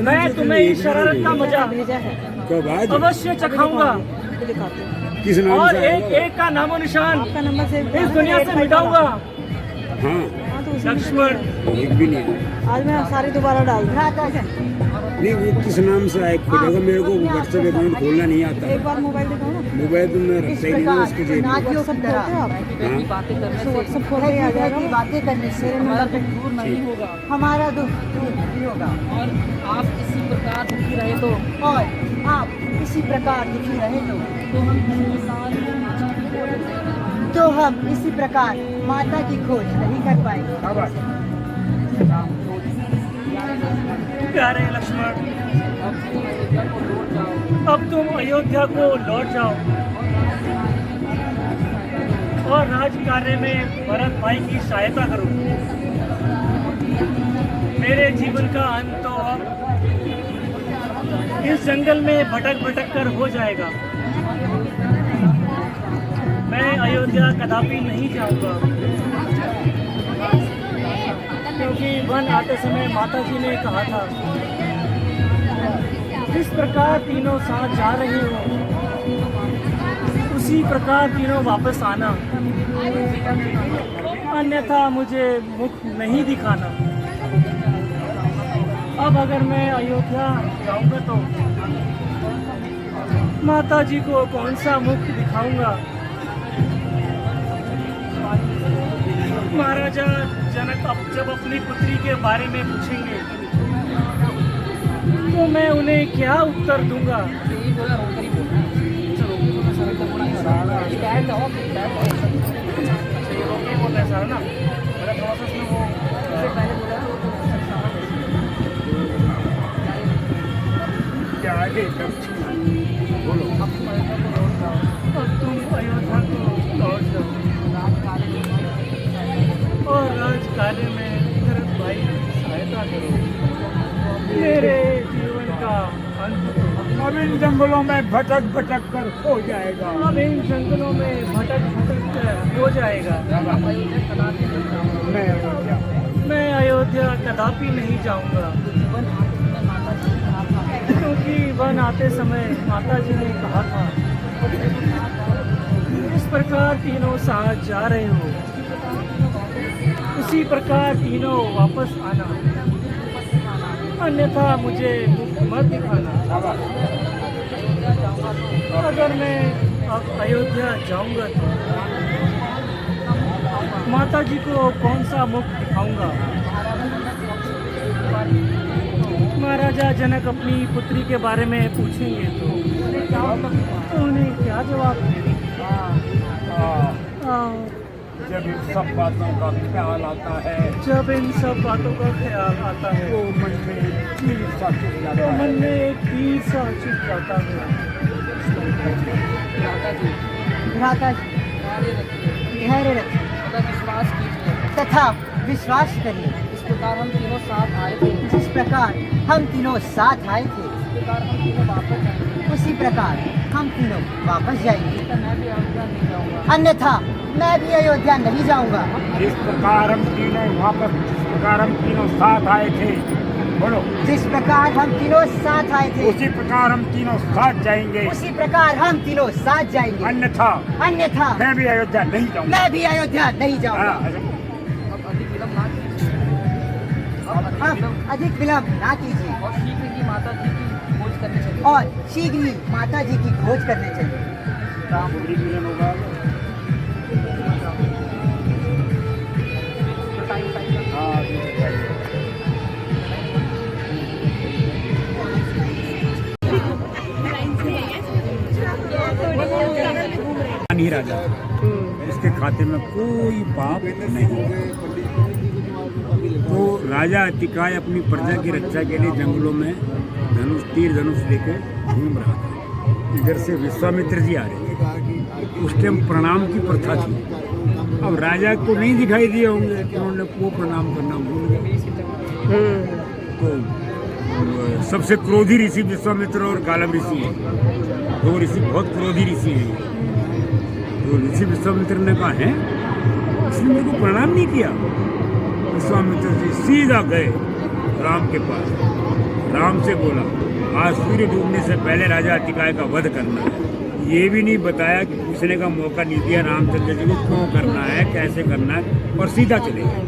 मैं तुम्हें इस शरारत का मजा अवश्य चखाऊंगा और एक एक का नामो निशान इस दुनिया से मिटाऊंगा। लक्ष्मण, एक भी नहीं है। आज मैं सारी दोबारा डाल दूँ। नहीं, वो किस नाम से आए खोलेगा? मेरे को व्हाट्सएप अकाउंट खोलना नहीं आता। एक बार मोबाइल दिखाओ ना। मोबाइल तो मैं रखता ही नहीं हूँ उसके जेब में। नागियों की तरह सब खोल के आ जाएगा। बातें करने से हमारा दुख दूर नहीं होगा हमारा दुख दूर नहीं होगा और आप इसी प्रकार दुखी रहे तो और आप इसी प्रकार दुखी रहे तो हम इसी प्रकार माता की खोज नहीं कर पाएंगे। शाबाश। प्यारे लक्ष्मण, अब तुम अयोध्या को लौट जाओ और राज कार्य में भरत भाई की सहायता करो। मेरे जीवन का अंत तो अब इस जंगल में भटक भटक कर हो जाएगा। मैं अयोध्या कदापि नहीं जाऊंगा, क्योंकि वन आते समय माता जी ने कहा था, जिस प्रकार तीनों साथ जा रहे हो उसी प्रकार तीनों वापस आना, अन्यथा मुझे मुख नहीं दिखाना। अब अगर मैं अयोध्या जाऊंगा तो माता जी को कौन सा मुख दिखाऊंगा? महाराजा जनक अब जब अपनी पुत्री के बारे में पूछेंगे तो मैं उन्हें क्या उत्तर दूंगा? सारा ना मेरा प्रोसेस में वो क्या आगे बोलो। अब तुम अयोध्या को लौट जाओ और राज कार्य में भरत भाई की सहायता करो। मेरे जीवन का अंत अब इन जंगलों में भटक भटक कर हो जाएगा। अब इन जंगलों में भटक भटक कर हो जाएगा। मैं अयोध्या कदापि नहीं जाऊंगा, क्योंकि वन आते समय माता जी ने कहा था, इस प्रकार तीनों साथ जा रहे हो उसी प्रकार तीनों वापस आना, अन्यथा मुझे मुख मत दिखाना। अगर मैं अब अयोध्या जाऊंगा तो माता जी को कौन सा मुख दिखाऊंगा? महाराजा जनक अपनी पुत्री के बारे में पूछेंगे तो उन्हें क्या जवाब देंगे? जब इन सब बातों का ख्याल आता है जब इन सब बातों का ख्याल आता है तो मन में चीर सा चुप तो जाता मन है। में एक तीर सा चुप जाता है। भ्राता जी धैर्य रखिए विश्वास कीजिए तथा विश्वास करिए। इस प्रकार हम तीनों साथ आए थे, जिस प्रकार हम तीनों साथ आए थे प्रकार हम तीनों वापस जाएंगे। उसी प्रकार हम तीनों वापस जाएंगे। तो मैं भी अयोध्या नहीं जाऊंगा। अन्यथा मैं भी अयोध्या नहीं जाऊंगा। जिस प्रकार हम तीनों वापस, जिस प्रकार हम तीनों साथ आए थे, बोलो, जिस प्रकार हम तीनों साथ आए थे, उसी प्रकार हम तीनों साथ जाएंगे। उसी प्रकार हम तीनों साथ जाएंगे। अन्यथा अन्यथा मैं भी अयोध्या नहीं जाऊंगा। मैं भी अयोध्या नहीं जाऊंगा। हाँ, अब अधिक विलंब ना कीजिए। अब अधिक विलंब ना कीजिए और शीघ्र ही माता जी की खोज करने चलिए। और शीघ्र ही माता जी की खोज करने चलिए। मिलन होगा। हाँ, नहीं राजा, उसके खाते में कोई पाप नहीं। तो राजा अतिकाय अपनी प्रजा की रक्षा के लिए जंगलों में तीर धनुष लेकर घूम रहा था। इधर से विश्वामित्र जी आ रहे थे। उस टाइम प्रणाम की प्रथा थी। अब राजा को नहीं दिखाई दिए होंगे कि उन्होंने वो प्रणाम करना भूल गए। तो सबसे क्रोधी ऋषि विश्वामित्र और गालव ऋषि हैं। दो ऋषि बहुत क्रोधी ऋषि हैं। तो ऋषि विश्वामित्र ने कहा है, इसने मेरे को प्रणाम नहीं किया। विश्वामित्र जी सीधा गए राम के पास। राम से बोला, आज सूर्य डूबने से पहले राजा अतिकाय का वध करना है। ये भी नहीं बताया कि पूछने का मौका नहीं दिया रामचंद्र जी को क्यों करना है, कैसे करना है, और सीधा चले गए।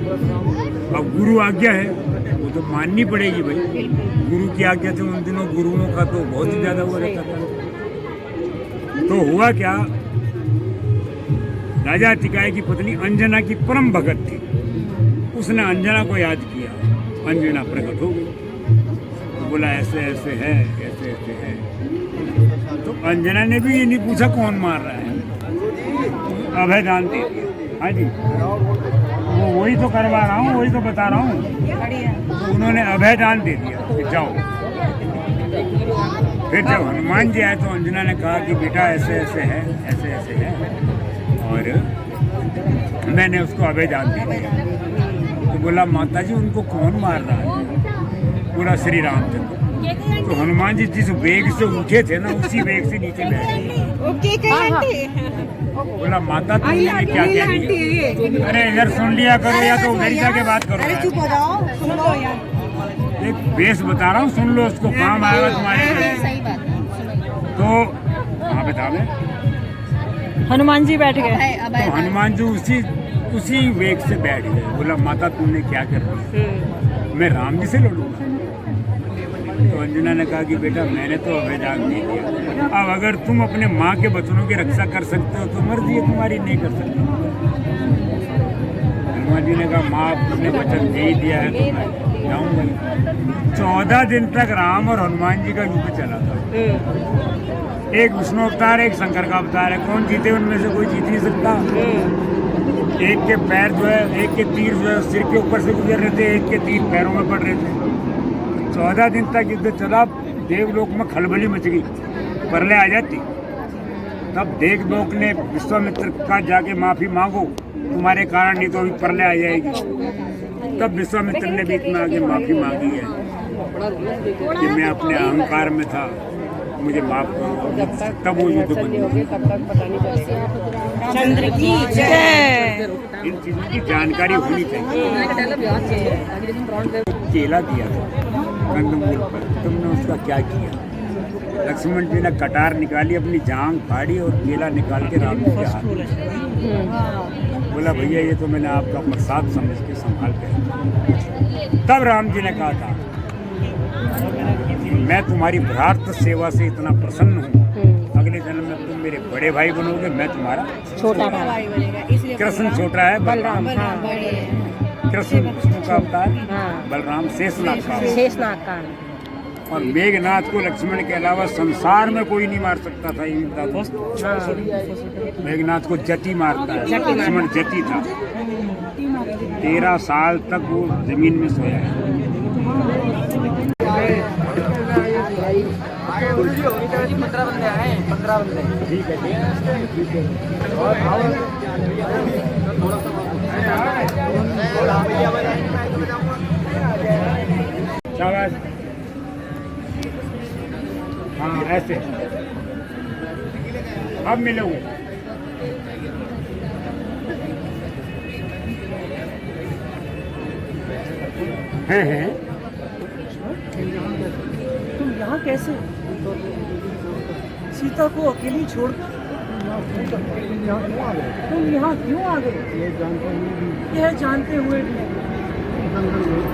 अब गुरु आज्ञा है, वो तो माननी पड़ेगी भाई। गुरु की आज्ञा से उन दिनों गुरुओं का तो बहुत ही ज्यादा हुआ रहता था। तो हुआ क्या, राजा अतिकाय की पत्नी अंजना की परम भगत थी। उसने अंजना को याद किया। अंजना प्रकट हो गई। बोला ऐसे ऐसे है, ऐसे ऐसे है। तो अंजना ने भी ये नहीं पूछा कौन मार रहा है, अभय दान दे दिया। हाँ जी, वो वही तो करवा रहा हूँ, वही तो बता रहा हूँ। तो उन्होंने अभय दान दे दिया कि जाओ। फिर जब हनुमान जी आए तो अंजना ने कहा कि बेटा ऐसे ऐसे है, ऐसे ऐसे है, और मैंने उसको अभय दान दे दिया। तो बोला माता जी उनको कौन मार रहा है? बोला श्री रामचंद्र। तो हनुमान जी जिस वेग से उठे थे ना, उसी वेग से नीचे बैठ गए। बोला माता तुमने क्या कह रही है? अरे इधर सुन लिया करो या तो उधर जाके बात करो। चुप हो जाओ, सुन लो यार। एक बेस बता रहा हूँ, सुन लो, उसको काम आएगा तुम्हारे लिए। तो हाँ बतावे, हनुमान जी बैठ गए। तो हनुमान जी उसी वेग से बैठ गए। बोला माता तुमने क्या कर दिया? मैं राम जी से लड़ूंगा। तो अंजना ने कहा कि बेटा मैंने तो अभय दान दे दिया। अब अगर तुम अपने माँ के बचनों की रक्षा कर सकते हो तो मर्जी है तुम्हारी, नहीं कर सकते। हनुमान जी ने कहा माँ तुमने वचन दे ही दिया है तो मैं जाऊंगा। 14 दिन तक राम और हनुमान जी का युद्ध चला था। एक विष्णु अवतार, एक शंकर का अवतार है। कौन जीते उनमें से? कोई जीत नहीं सकता। एक के पैर जो है, एक के तीर जो है सिर के ऊपर से गुजर रहे थे, एक के तीर पैरों में पड़ रहे थे। 14 दिन तक युद्ध चला। देवलोक में खलबली मच गई, प्रलय आ जाती। तब देवलोक ने विश्वामित्र का जाके माफी मांगो, तुम्हारे कारण नहीं तो अभी प्रलय आ जाएगी। तब विश्वामित्र ने भी इतना आगे माफी मांगी है कि मैं अपने अहंकार में था, मुझे माफ करो। तब वो युद्ध बनी। चंद्र की जय। इन चीजों की जानकारी होनी चाहिए। केला दिया कंदमूल पर, तुमने उसका क्या किया? लक्ष्मण जी ने कटार निकाली, अपनी जांग फाड़ी और केला निकाल के राम जी के हाथ में। बोला भैया ये तो मैंने आपका प्रसाद समझ के संभाल के। तब राम जी ने कहा था मैं तुम्हारी भ्रात सेवा से इतना प्रसन्न हूँ, अगले जन्म में तुम मेरे बड़े भाई बनोगे, मैं तुम्हारा छोटा भाई बनेगा। कृष्ण छोटा है, बलराम कृष्ण विष्णु का अवतार, बलराम शेषनाग का। और मेघनाथ को लक्ष्मण के अलावा संसार में कोई नहीं मार सकता था। मेघनाथ को जति मारता है, लक्ष्मण जति था। 13 साल तक वो जमीन में सोया है। जी 15 बंदे आए, 15 बंदे। ठीक है। शाबाश। ऐसे अब मिलोगे। हैं तुम यहाँ कैसे? सीता को अकेली छोड़ तुम यहाँ क्यों आ गए? यह जानते हुए भी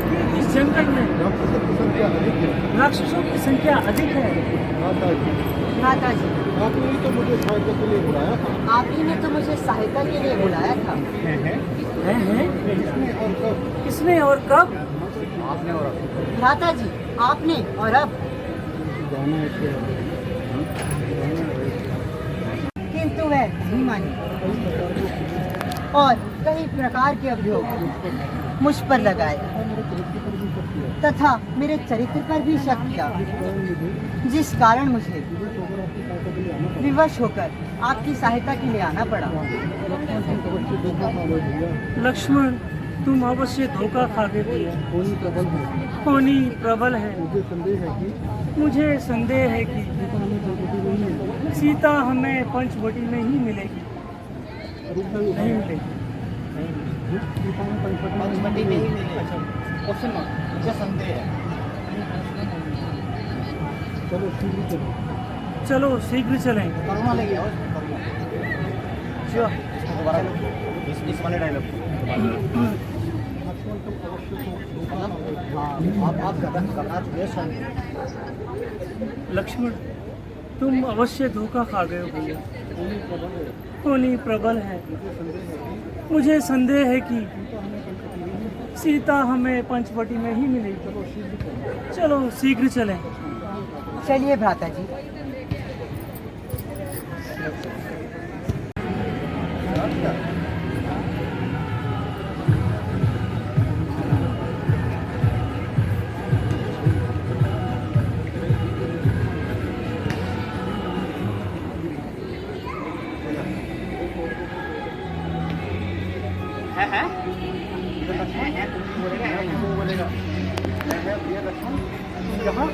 कि इस जंगल में राक्षसों की संख्या अधिक है। भ्राता जी, आपने ही तो मुझे सहायता के लिए बुलाया था। आप ही ने तो मुझे सहायता के लिए बुलाया था। हैं? किसने और कब? किसने और कब? आपने और भ्राता जी, आपने और अब। किंतु वह नहीं मानी और कई प्रकार के अभियोग मुझ पर लगाए तथा मेरे चरित्र पर भी शक किया, जिस कारण मुझे विवश होकर आपकी सहायता के लिए आना पड़ा। लक्ष्मण, तुम अवश्य धोखा खा गए। होनी प्रबल है। मुझे संदेह है कि सीता हमें पंचवटी में ही मिलेगी। नहीं मिलेगी। पंचवटी में ही मिले। क्वेश्चन मार्क, मुझे संदेह है। चलो शीघ्र चलें। करुणा लगी और इस वाले डायलॉग आप करना लक्ष्मण, तुम अवश्य धोखा खा गए हो भैया। होनी प्रबल है। मुझे संदेह है कि सीता हमें पंचवटी में ही मिलेगी। चलो शीघ्र चलें। चलिए भ्राता जी। यहाँ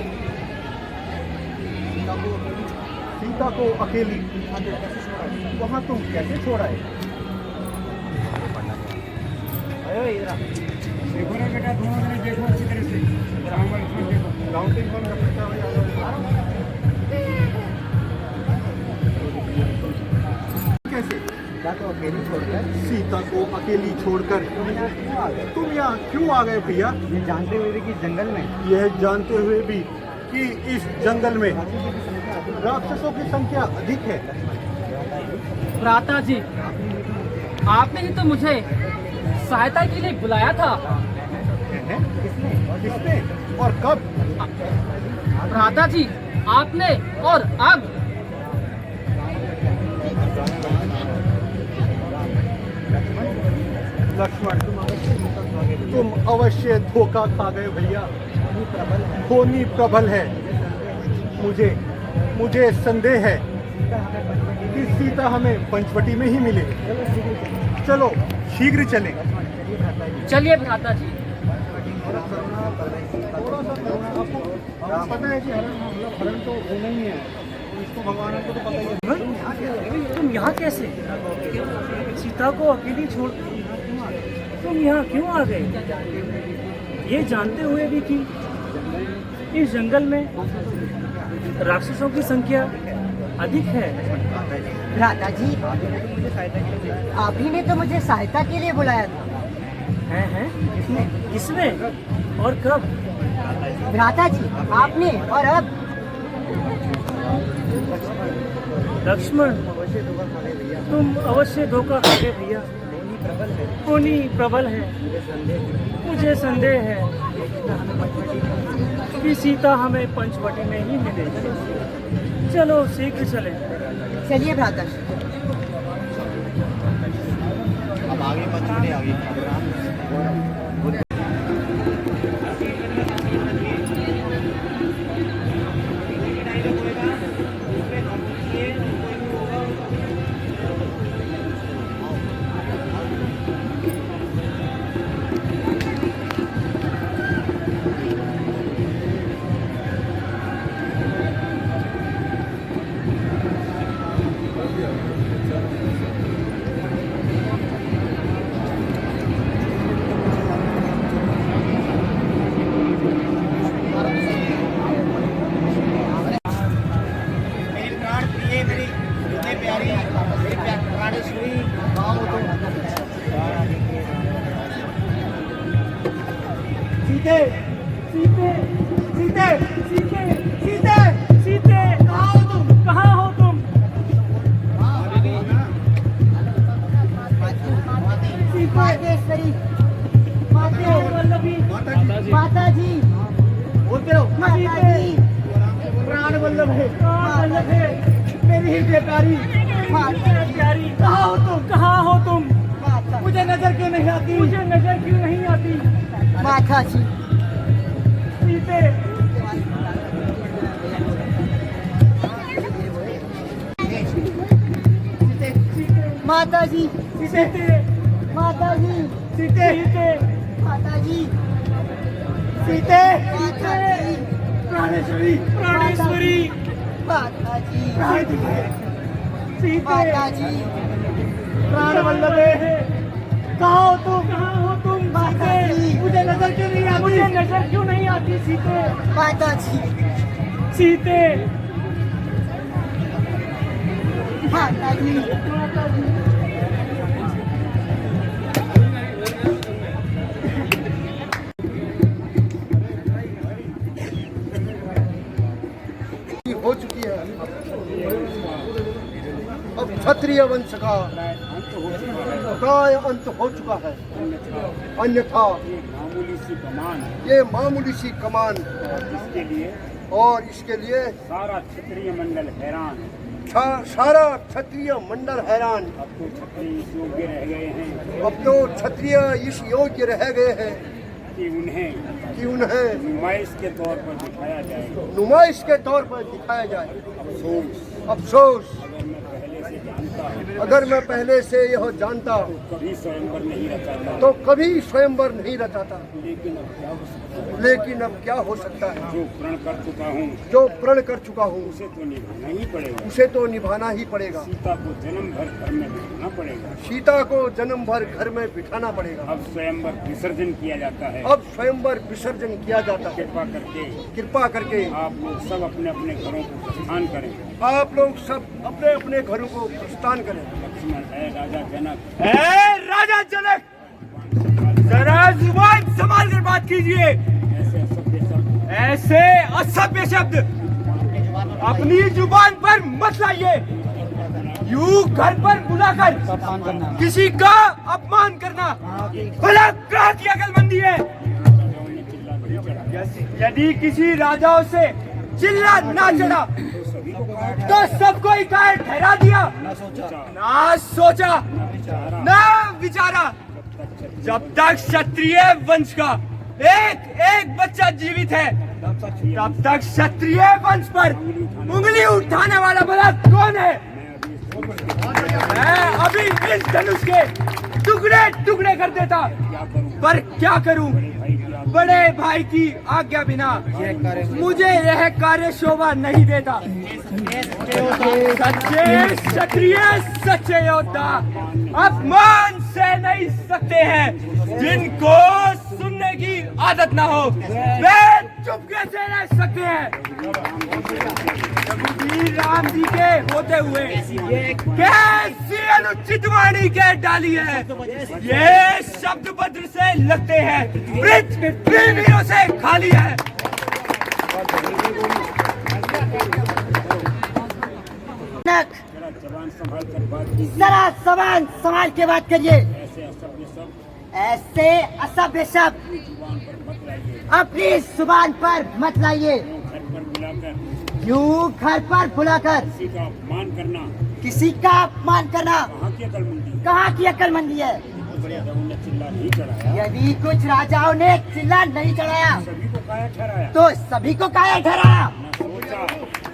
सीता को अकेली वहाँ तुम कैसे छोड़ाए? देखो ना बेटा, दोनों जने देखो अच्छी तरह से। राम और लक्ष्मण देखो। राउंडिंग कौन करता है? कैसे? सीता को अकेली छोड़कर तुम यहाँ क्यों आ गए भैया? ये जानते हुए भी कि जंगल में यह जानते हुए भी कि इस जंगल में राक्षसों की संख्या अधिक है। भ्राता जी, आपने ही तो मुझे सहायता के लिए बुलाया था। किसने और कब? भ्राता जी, आपने और अब। लक्ष्मण, तुम अवश्य धोखा खा गए भैया। होनी प्रबल है। मुझे संदेह है कि सीता हमें पंचवटी में ही मिले। चलो शीघ्र चलें। चलिए भ्राता जी। पता है कि हरण तो होना ही है, इसको भगवान को तो पता ही है। तुम यहाँ कैसे? सीता को अकेली छोड़ तुम यहाँ क्यों आ गए? ये जानते हुए भी कि इस जंगल में राक्षसों की संख्या अधिक है। भ्राता जी, आप ही ने तो मुझे सहायता के लिए बुलाया था। हैं? किसने और कब? भ्राता जी, आपने और अब। लक्ष्मण, तुम अवश्य धोखा खा गए भैया। होनी प्रबल है। मुझे संदेह है कि सीता हमें पंचवटी में ही मिलेगी। चलो शीघ्र चलें। चलिए भ्राता जी। अब आगे पंचवटी आगे। सीते सीते सीते सीते सीते सीते कहाँ हो तुम? कहाँ हो तुम? मातेश्वरी, माते वल्लभी माता जी, बोलते रहो। माता जी, प्राण वल्लभ है वल्लभ है मेरी ही बेकारी। प्यारी। कहाँ हो तुम? कहाँ हो तुम? माता मुझे नजर क्यों नहीं आती? मुझे नजर क्यों नहीं आती? माता जी, सीते माता जी, सीते माता जी, सीते सीते माता जी, सीते माता जी, प्राणेश्वरी प्राणेश्वरी माता जी, सीते माता जी, प्राण वल्लभ है कहाँ हो तुम? कहाँ हो तुम? माता जी, मुझे नजर क्यों नहीं आती? मुझे नजर क्यों नहीं आती? सीते माता जी, सीते माता जी, हो चुकी है। अब क्षत्रिय वंश का प्राय अंत हो चुका है। अन्यथा मामूली सी कमान ये मामूली सी कमान जिसके लिए और इसके लिए सारा क्षत्रिय मंडल हैरान है। सारा क्षत्रिय मंडल हैरान। अब तो क्षत्रिय इस योग्य रह गए हैं अब तो क्षत्रिय इस योग्य रह गए हैं कि उन्हें नुमाइश के तौर पर दिखाया जाएगा। नुमाइश के तौर पर दिखाया जाए। अफसोस अगर मैं पहले से अगर मैं पहले से जानता यह जानता कभी स्वयंवर नहीं रचाता। तो कभी स्वयंवर नहीं रचाता। लेकिन अब क्या हो सकता है? लेकिन अब क्या हो सकता है? जो प्रण कर चुका हूँ जो प्रण कर चुका हूँ उसे तो निभाना ही पड़ेगा। उसे तो निभाना ही पड़ेगा। सीता को जन्म भर घर में बिठाना पड़ेगा। सीता को जन्म भर घर में बिठाना पड़ेगा। अब स्वयंवर विसर्जन किया जाता है। अब स्वयंवर विसर्जन किया जाता है। कृपा करके आप लोग सब अपने अपने घरों को प्रस्थान करें। आप लोग सब अपने अपने घरों को प्रस्थान करें। लक्ष्मण है राजा जनक राजा जनक, जरा जुबान संभाल कर बात कीजिए। ऐसे असभ्य ऐसे असभ्य शब्द शब्द अपनी जुबान पर मत लाइए। यूं घर पर बुलाकर किसी का अपमान करना भला कहाँ की अकलमंदी है? यदि किसी राजाओं से चिल्ला ना चढ़ा तो सबको इकाई ठहरा दिया। ना सोचा ना विचारा। जब तक क्षत्रिय वंश का एक एक बच्चा जीवित है तब तक क्षत्रिय वंश पर उंगली उठाने वाला भला कौन है? मैं अभी इस धनुष के टुकड़े टुकड़े कर देता, पर क्या करूं? बड़े भाई की आज्ञा बिना मुझे यह कार्य शोभा नहीं देता। सच्चे क्षत्रिय सच्चे योद्धा अपमान से नहीं सकते हैं। जिनको सुनने की आदत ना हो वे चुपके से रह सकते हैं। रघुवीर राम जी के होते हुए कैसी अनुचित वाणी के डाली है। ये शब्द भद्र से लगते हैं, पृथ्वी से खाली है। जवान संभाल कर बात कीजिए। जरा जबान संभाल के बात करिए। ऐसे असभ्य शब्द ऐसे असभ्य शब्द जुबान पर मत लाइए। अपनी जुबान पर मत लाइए। घर पर बुलाकर यूं घर पर बुलाकर किसी का अपमान करना किसी का अपमान करना कहाँ की अकलमंदी? कहाँ की अक्लमंदी है? राजाओं ने चिल्ला नहीं चढ़ाया, यदि कुछ राजाओं ने चिल्ला नहीं चढ़ाया सभी को काया ठहराया। तो सभी को काया ठहराया। न सोचा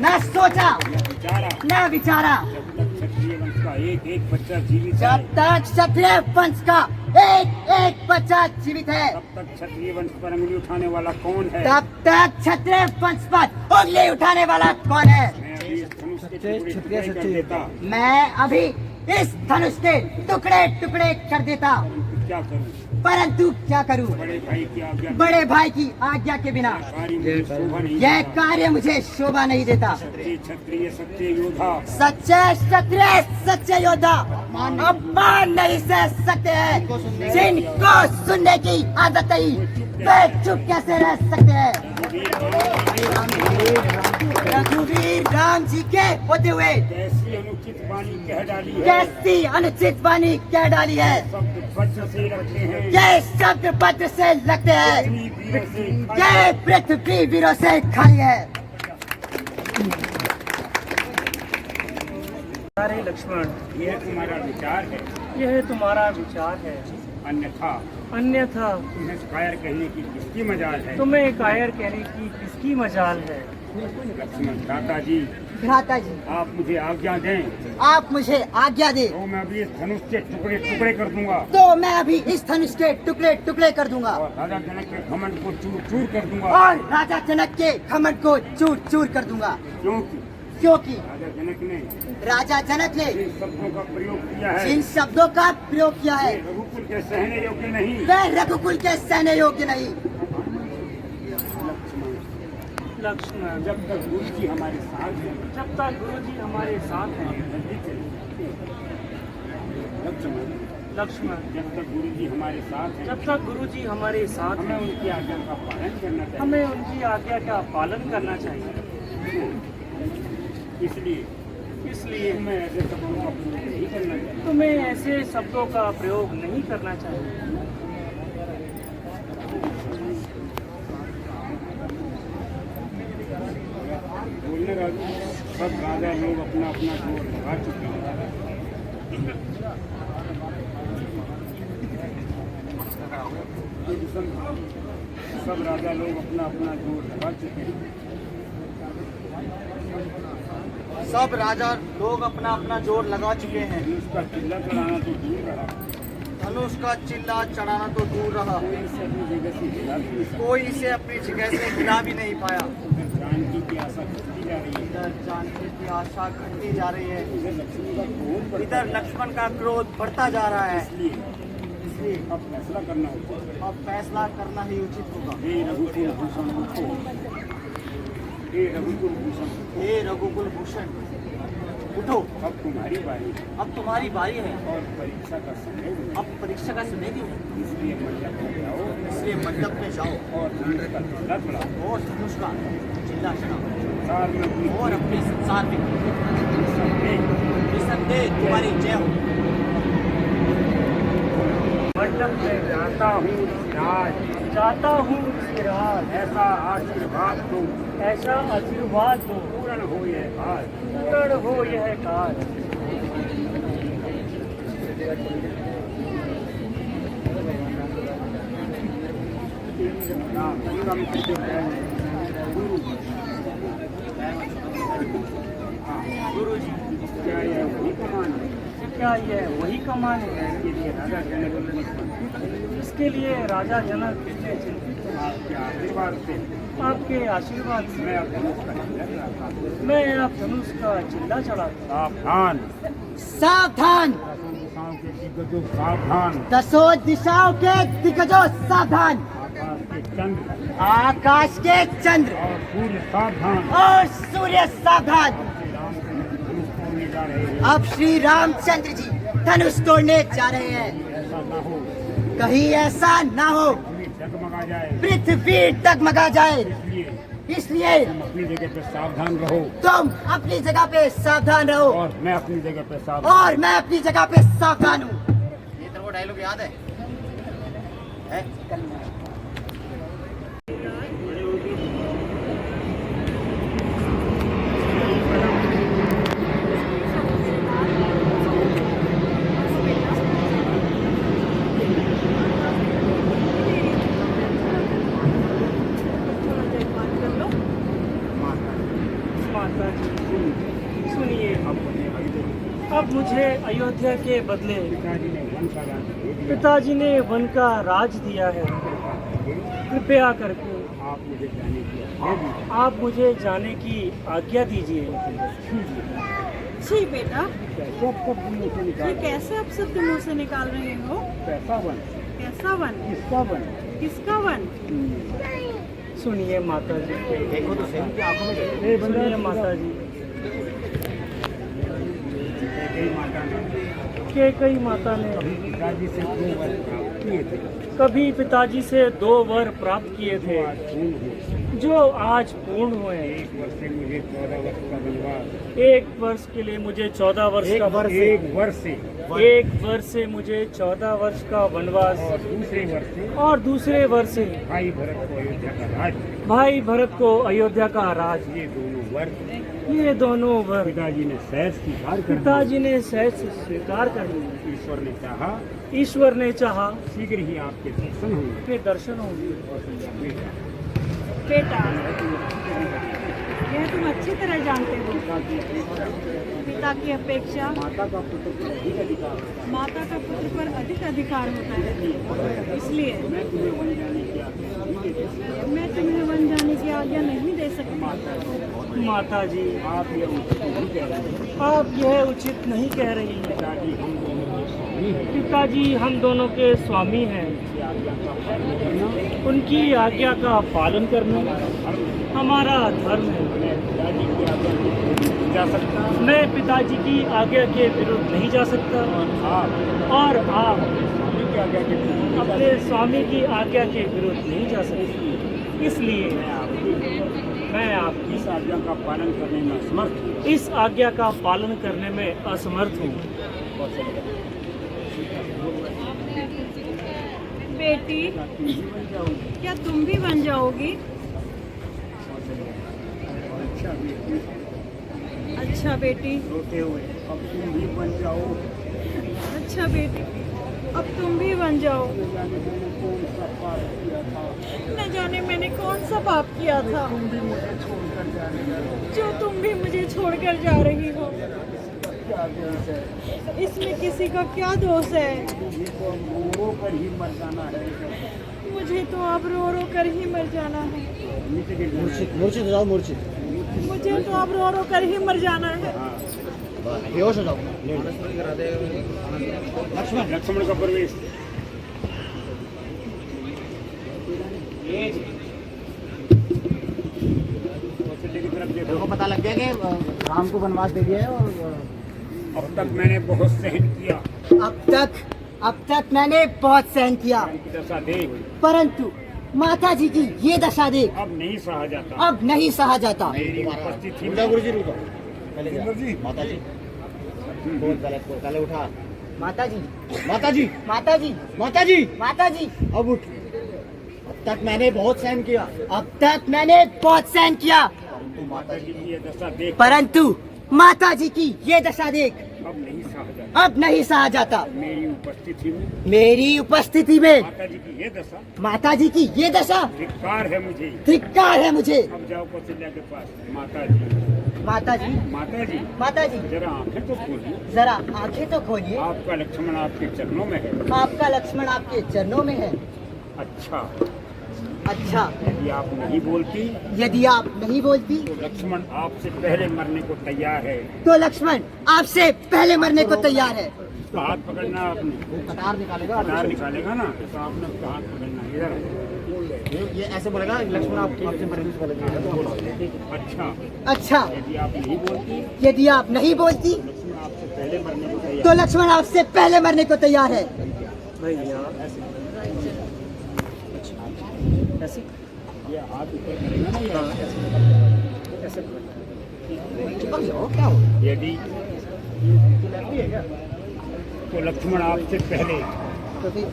न सोचा न विचारा। न विचारा। जब तक क्षत्रिय वंश का एक एक बच्चा जीवित है जब तक क्षत्रिय वंश का एक एक बच्चा जीवित है तब तक क्षत्रिय वंश पर उंगली उठाने वाला कौन है? तब तक क्षत्रिय वंश पर उंगली उठाने वाला कौन है? मैं अभी इस धनुष के टुकड़े टुकड़े कर देता। मैं अभी इस धनुष के टुकड़े टुकड़े कर देता। क्या करूं? परंतु क्या करूं? बड़े भाई की आज्ञा बड़े भाई की आज्ञा के बिना कार्य मुझे शोभा नहीं यह देता। कार्य मुझे शोभा नहीं देता। सच्चे क्षत्रिय सच्चे योद्धा सच्चे क्षत्रिय सच्चे योद्धा अपमान नहीं सह सकते हैं। जिनको सुनने की आदत नहीं वे चुप कैसे रह सकते हैं? रघुवीर राम जी के होते हुए कैसी अनुचित वाणी कह डाली है। कैसी अनुचित वाणी कह डाली है। शब्द वज्र से रखते हैं। ये शब्द भद्र से लगते हैं। पृथ्वी वीरों से ये पृथ्वी वीरों से खाली है। अरे लक्ष्मण, यह तुम्हारा विचार है। यह तुम्हारा विचार है। अन्यथा तुम्हें कायर कहने की किसकी मजाल है? तुम्हें कायर कहने की किसकी मजाल है? लक्ष्मण भ्राता जी, भ्राता जी, आप मुझे आज्ञा दें आप मुझे आज्ञा दे तो मैं अभी इस धनुष के टुकड़े टुकड़े कर दूंगा तो मैं अभी इस धनुष के टुकड़े टुकड़े कर दूंगा और राजा जनक के घमंड को चूर चूर कर दूंगा। और राजा जनक के घमंड को चूर चूर कर दूंगा। क्योंकि राजा जनक ने जिन शब्दों का प्रयोग किया है जिन शब्दों का प्रयोग किया है रघुकुल के सहने योग्य नहीं। वे रघुकुल के सहने योग्य नहीं। लक्ष्मण, जब तक गुरु जी हमारे साथ हैं, जब तक गुरु जी हमारे साथ हैं, लक्ष्मण, जब तक गुरु जी हमारे साथ हैं, जब तक गुरु जी हमारे साथ हमें हैं, उनकी आज्ञा का पालन करना चाहिए। हमें उनकी आज्ञा का पालन करना चाहिए। इसलिए हमें ऐसे शब्दों का प्रयोग नहीं करना चाहिए। तुम्हें ऐसे शब्दों का प्रयोग नहीं करना चाहिए। बोलने राजू, सब राजा लोग अपना अपना जोर लगा चुके हैं। सब राजा लोग अपना अपना जोर लगा चुके हैं। सब राजा लोग अपना अपना जोर लगा चुके हैं। उसका चिल्ला चढ़ाना तो दूर रहा, धनुष का चिल्ला चढ़ाना तो दूर रहा, कोई इसे अपनी जगह से हिला भी नहीं कोई इसे अपनी जगह से हिला भी नहीं पाया। जानकी की आशा करती जा रही है। इधर जानकी की आशा घटती जा रही है, इधर लक्ष्मण का क्रोध बढ़ता इधर लक्ष्मण का क्रोध बढ़ता जा रहा है। इसलिए अब फैसला करना होगा। अब फैसला करना ही उचित होगा। हे रघुकुल भूषण उठो, हे रघुकुल भूषण हे रघुकुल भूषण उठो, अब तुम्हारी बारी है। अब तुम्हारी बारी है। और परीक्षा का समय भी है। अब परीक्षा का समय भी है, इसलिए मंडप में जाओ इसलिए मंडप में जाओ और धनुष का चिल्ला चढ़ाओ और धनुष का चिल्ला चढ़ाओ संसार में अपनी और अपने संसार में संदेह निसंदेह तुम्हारी जय हो। मंडप में जाता हूँ सिराज, ऐसा आशीर्वाद दो, ऐसा आशीर्वाद दो, पूर्ण हो यह काज। पूर्ण हो यह काज। राम संगम के जो है, गुरु जी, क्या यह वही कमान है? क्या यह वही कमान है? इसके लिए राजा जनक ने इसके लिए राजा जनक कितने चिंतित हैं। आपके आशीर्वाद से आपके आशीर्वाद से मैं अब धनुष का चिल्ला चढ़ाता हूँ। मैं अब धनुष का चिल्ला चढ़ाता सावधान, सावधान, दिशाओं के दिग्गजों सावधान, दसों दिशाओं के दिग्गजों सावधान, आकाश के चंद्र आकाश के चंद्र और सूर्य सावधान। और सूर्य सावधान। राम धनुष तोड़ने जा रहे हैं। अब श्री रामचंद्र जी धनुष तोड़ने जा रहे हैं। ऐसा ना हो कहीं ऐसा ना हो पृथ्वी डगमगा जाए। पृथ्वी डगमगा जाए। इसलिए तुम अपनी जगह पे सावधान रहो तुम अपनी जगह पे सावधान रहो और मैं अपनी जगह पे सावधान। और मैं अपनी जगह पे सावधान हूँ। ये तेरे को डायलॉग याद है? माता जी, सुनिए, अब मुझे अयोध्या के बदले पिताजी ने वन का राज दिया है। कृपया करके आप मुझे जाने की आज्ञा दीजिए। छी बेटा, ये कैसे आप सबके मुंह से निकाल रहे हो? पैसा बन कैसा वन? किसका वन? किसका वन? सुनिए माता जी, देखो तो सही कि आंखों में देखो। सुनिए माता जी। कैकई माता ने कभी पिताजी से 2 वर प्राप्त किए थे, जो आज पूर्ण हुए। 1 वर्ष के लिए मुझे 14 वर्ष का एक वर्ष से मुझे 14 वर्ष का वनवास, और दूसरे वर्ष से भाई भरत को अयोध्या का राज, भाई भरत को अयोध्या का राज। ये दोनों वर पिताजी ने सहज स्वीकार कर लिया। ईश्वर ने चाहा शीघ्र ही आपके दर्शन होंगे। बेटा, यह तुम अच्छी तरह जानते हो, पिता की अपेक्षा माता का पुत्र पर अधिक अधिकार होता है। इसलिए मैं तुम्हें वन जाने की आज्ञा नहीं दे सकती। माता जी, आप यह उचित नहीं कह रही हैं। पिताजी हम दोनों के स्वामी हैं। उनकी आज्ञा का पालन करना हमारा धर्म है। मैं पिताजी की आज्ञा के विरुद्ध नहीं जा सकता, और आप अपने स्वामी की आज्ञा के विरुद्ध नहीं जा सकते। इसलिए मैं आपकी इस आज्ञा का पालन करने में असमर्थ हूँ। इस आज्ञा का पालन करने में असमर्थ हूँ। बेटी, क्या तुम भी बन जाओगी? अच्छा बेटी, रोते हुए अब तुम भी बन जाओ। अच्छा बेटी, अब तुम भी बन जाओ। न जाने मैंने कौन सा पाप किया था जो तुम भी मुझे छोड़कर जा रही हो। इसमें किसी का क्या दोष है? मुझे तो अब रो रो कर ही मर जाना है। मूर्छित हो जाओ, मूर्छित। मुझे तो अब रो रो कर ही मर जाना है। बेहोश हो जाओ। लक्ष्मण का प्रवेश। देखो पता लग गया कि राम को वनवास दे दिया है। और अब तक मैंने बहुत सहन किया। अब तक मैंने बहुत सहन किया, दशा देख, परंतु माता जी की ये दशा देख अब नहीं सहा जाता। अब नहीं सहा जाता। मेरी उपस्थिति रुको गुरुजी, रुको। पहले माता जी बोल, पहले उठा। माता जी, माता जी, माता जी, माता जी, माता जी, अब उठ। अब तक मैंने बहुत सहन किया। अब तक मैंने बहुत सहन किया, माता जी की ये दशा देख परंतु माता जी की ये दशा देख अब नहीं सहा जाता। अब नहीं सहा जाता। मेरी उपस्थिति में माता जी की ये दशा, धिक्कार है मुझे। अब जाओ कौशल्या के पास। माता जी, माता जी, माता जी, माता जी, जरा आंखें तो खोलिए। जरा आंखें तो खोलिए। आपका लक्ष्मण आपके चरणों में है। आपका लक्ष्मण आपके चरणों में है। अच्छा, अच्छा, यदि आप नहीं बोलती तो लक्ष्मण आपसे पहले मरने को तैयार है। तो हाथ पकड़ना आपने। कतार निकालेगा ना तो आपने उसका हाथ पकड़ना। इधर ये ऐसे बोलेगा लक्ष्मण आपसे मरने से पहले। अच्छा, यदि आप नहीं बोलती तो लक्ष्मण आपसे पहले मरने को तैयार है। भैया ऐसे ये हाथ ऊपर करेगा ना, ऐसे क्या हो? यदि तो लक्ष्मण आपसे पहले तो फिर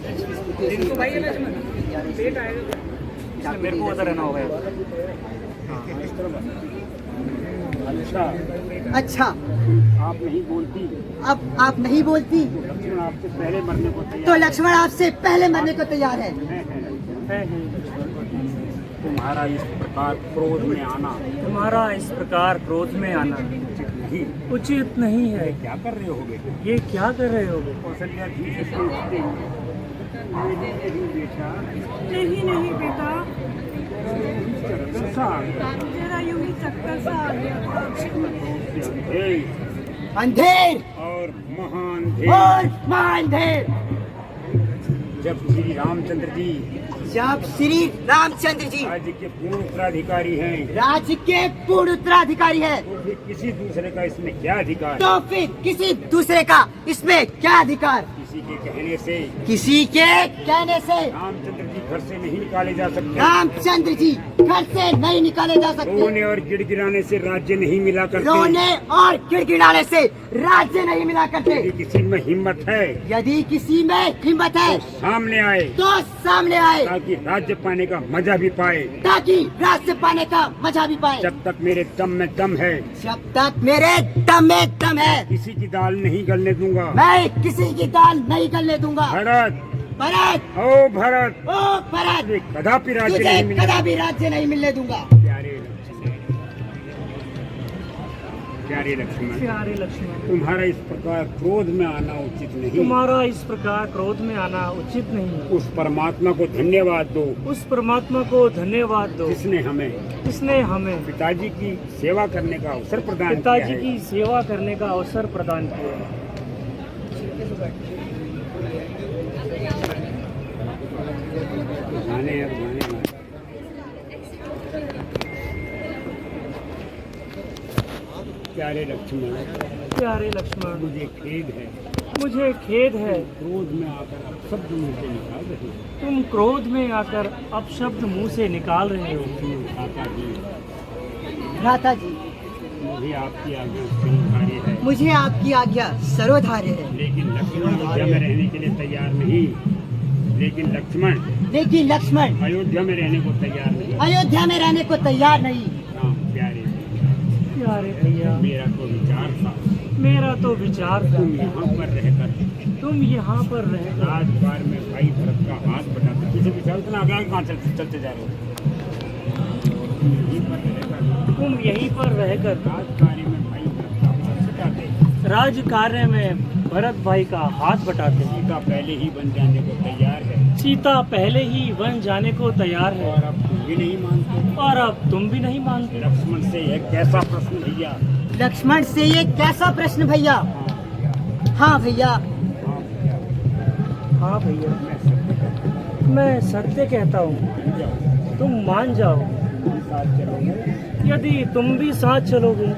मेरे को उधर रहना होगा। अच्छा, आप नहीं बोलती अब आप नहीं बोलती लक्ष्मण आपसे पहले मरने को तैयार तो लक्ष्मण आपसे पहले मरने को तैयार है। तुम्हारा इस प्रकार क्रोध में आना उचित नहीं है। क्या कर रहे होगे? कौशल्या जी से पूछते हैं। नहीं बेटा, दशा जरा यूं ही चक्कर सा आ गया था। अंधेर और और महांधेर जब श्री रामचंद्र जी जब श्री रामचंद्र जी राज्य के पूर्ण उत्तराधिकारी हैं, राज्य के पूर्ण उत्तराधिकारी है, तो फिर किसी दूसरे का इसमें क्या अधिकार? तो फिर किसी दूसरे का इसमें क्या अधिकार? किसी के कहने से किसी के कहने से रामचंद्र जी घर से नहीं निकाले जा सकते। रामचंद्र जी घर से नहीं निकाले जा सकते। रोने और गिड़गिड़ाने से राज्य नहीं मिला करते। रोने और गिड़गिड़ाने से राज्य नहीं मिला करते। यदि किसी में हिम्मत है यदि किसी में हिम्मत है तो सामने आए, तो सामने आए, ताकि राज्य पाने का मजा भी पाए। ताकि राज्य पाने का मजा भी पाए। जब तक मेरे दम में दम है, जब तक मेरे दम में दम है, किसी की दाल नहीं गलने दूंगा। मैं किसी की दाल नहीं गलने दूंगा। भरत, भरत, ओ भरत, ओ भरत, तुझे कदापि राज्य तुझे नहीं मिलेगा। कदापि राज्य नहीं मिलने दूंगा। प्यारे लक्ष्मण, प्यारे लक्ष्मण, प्यारे लक्ष्मण, तुम्हारा इस प्रकार क्रोध में आना उचित नहीं। तुम्हारा इस प्रकार क्रोध में आना उचित नहीं है। उस परमात्मा को धन्यवाद दो, उस परमात्मा को धन्यवाद दो जिसने हमें पिताजी की सेवा करने का अवसर प्रदान किया पिताजी है। की सेवा करने का अवसर प्रदान किया है। गाने अब गाने में। प्यारे लक्ष्मण, प्यारे लक्ष्मण, मुझे खेद है, मुझे खेद है, क्रोध में आकर अपशब्द मुंह से निकाल रहे हो। तुम क्रोध में आकर अपशब्द मुंह से निकाल रहे हो। भ्राता जी, भ्राता जी, मुझे आपकी आज्ञा स्वीकार्य है, मुझे आपकी आज्ञा सर्वधार्य है। लेकिन लक्ष्मण अयोध्या में रहने के लिए तैयार नहीं। लेकिन लक्ष्मण अयोध्या में रहने को तैयार नहीं। अयोध्या में रहने को तैयार नहीं। हाँ, प्यारे प्यारे भैया, मेरा तो विचार था, तुम यहाँ पर रहकर राजपार में भाई भरत का हाथ बटाता। पीछे चलते आगे कहाँ चलते जा रहे हो? तुम यहीं पर रहकर राजकार्य में भाई भरत का हाथ बटाते। राज कार्य में भरत भाई का हाथ बटाते। सीता पहले ही बन जाने को तैयार है। सीता पहले ही वन जाने को तैयार है, और अब तुम भी नहीं मानते। और अब तुम भी नहीं मानते। लक्ष्मण से यह कैसा प्रश्न भैया? लक्ष्मण से ये कैसा प्रश्न भैया? हाँ भैया, हाँ भैया, मैं सत्य कहता हूँ, तुम मान जाओ। साथ चलोगे यदि तुम भी साथ चलोगे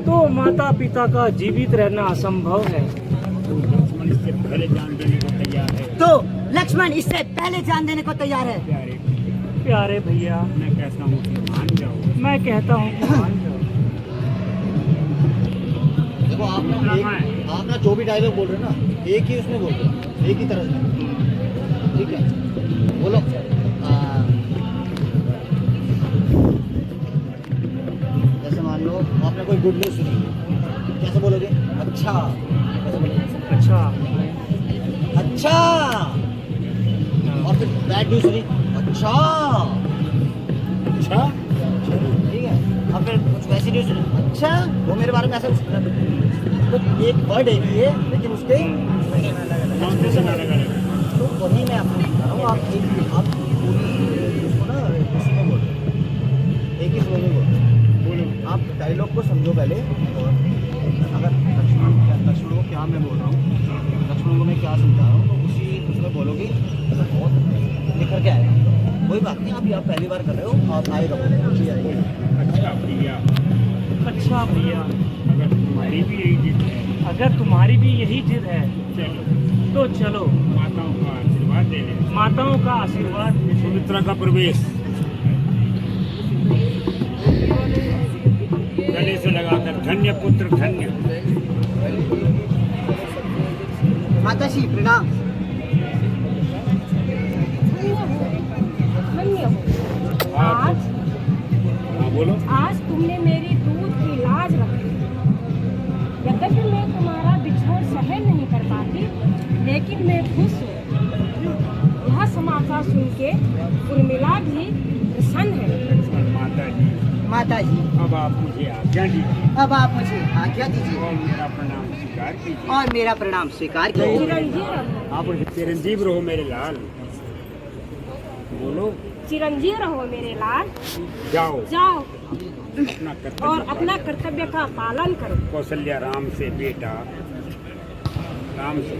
तो माता पिता का जीवित रहना असंभव है। तो लक्ष्मण इससे पहले जान देने को तैयार है। तो लक्ष्मण इससे पहले जान देने को तैयार है। प्यारे प्यारे भैया, मैं कहता हूँ कि मान जाओ। मैं कहता हूँ कि मान जाओ। देखो आप ना जो भी डायलॉग बोल रहे हो ना, एक ही उसमें बोल रहे हो, एक ही तरह से। ठीक है, बोलो। जैसे मान लो आपने कोई गुड न्यूज़ सुनी, कैसे बोलोगे? अच्छा। कैसे बोलोगे? अच्छा, अच्छा। और फिर बैड न्यूज़ सुनी, अच्छा। अच्छा, ठीक है, और फिर कुछ वैसी न्यूज़ सुनी, अच्छा। वो मेरे बारे में ऐसा तो एक वर्ड है ये, लेकिन उसके ट्रांसलेशन अलग अलग। तो वही मैं आपको बता रहा हूँ। आप पूरी उसको ना इसी में बोलो, एक ही फ्लो में बोलो। आप डायलॉग को समझो पहले, और अगर लक्ष्मण को क्या मैं बोल रहा हूँ, लक्ष्मण को मैं क्या समझा रहा हूँ, तो उसी उसमें बोलोगे तो बहुत निखर के आएगा। कोई बात नहीं, आप पहली बार कर रहे हो, आप आएगा अच्छी आएगी। अच्छा भैया, अच्छा भैया, अगर तुम्हारी भी यही जिद है, अगर तुम्हारी भी यही जिद है चलो तो चलो, माताओं का आशीर्वाद दे ले। माताओं का आशीर्वाद ले। सुमित्रा का प्रवेश गले से लगाकर धन्य पुत्र धन्य। माता श्री प्रणाम। आज हाँ बोलो। आज तुमने मेरी दूध की लाज रखी। यद्यपि मैं तुम्हारा बिछोड़ सहन नहीं कर पाती, लेकिन मैं खुश हूँ। यह समाचार सुन के उर्मिला भी प्रसन्न है। माता जी, माता जी, अब आप मुझे आज्ञा दीजिए अब आप मुझे आज्ञा दीजिए और मेरा प्रणाम स्वीकार कीजिए। और मेरा प्रणाम स्वीकार कीजिए। चिरंजीव रहो, आप चिरंजीव रहो मेरे लाल। बोलो। चिरंजीव रहो मेरे लाल। जाओ जाओ अपना और कर्तव्य अपना कर्तव्य का पालन करो। कौशल्या राम से बेटा, राम से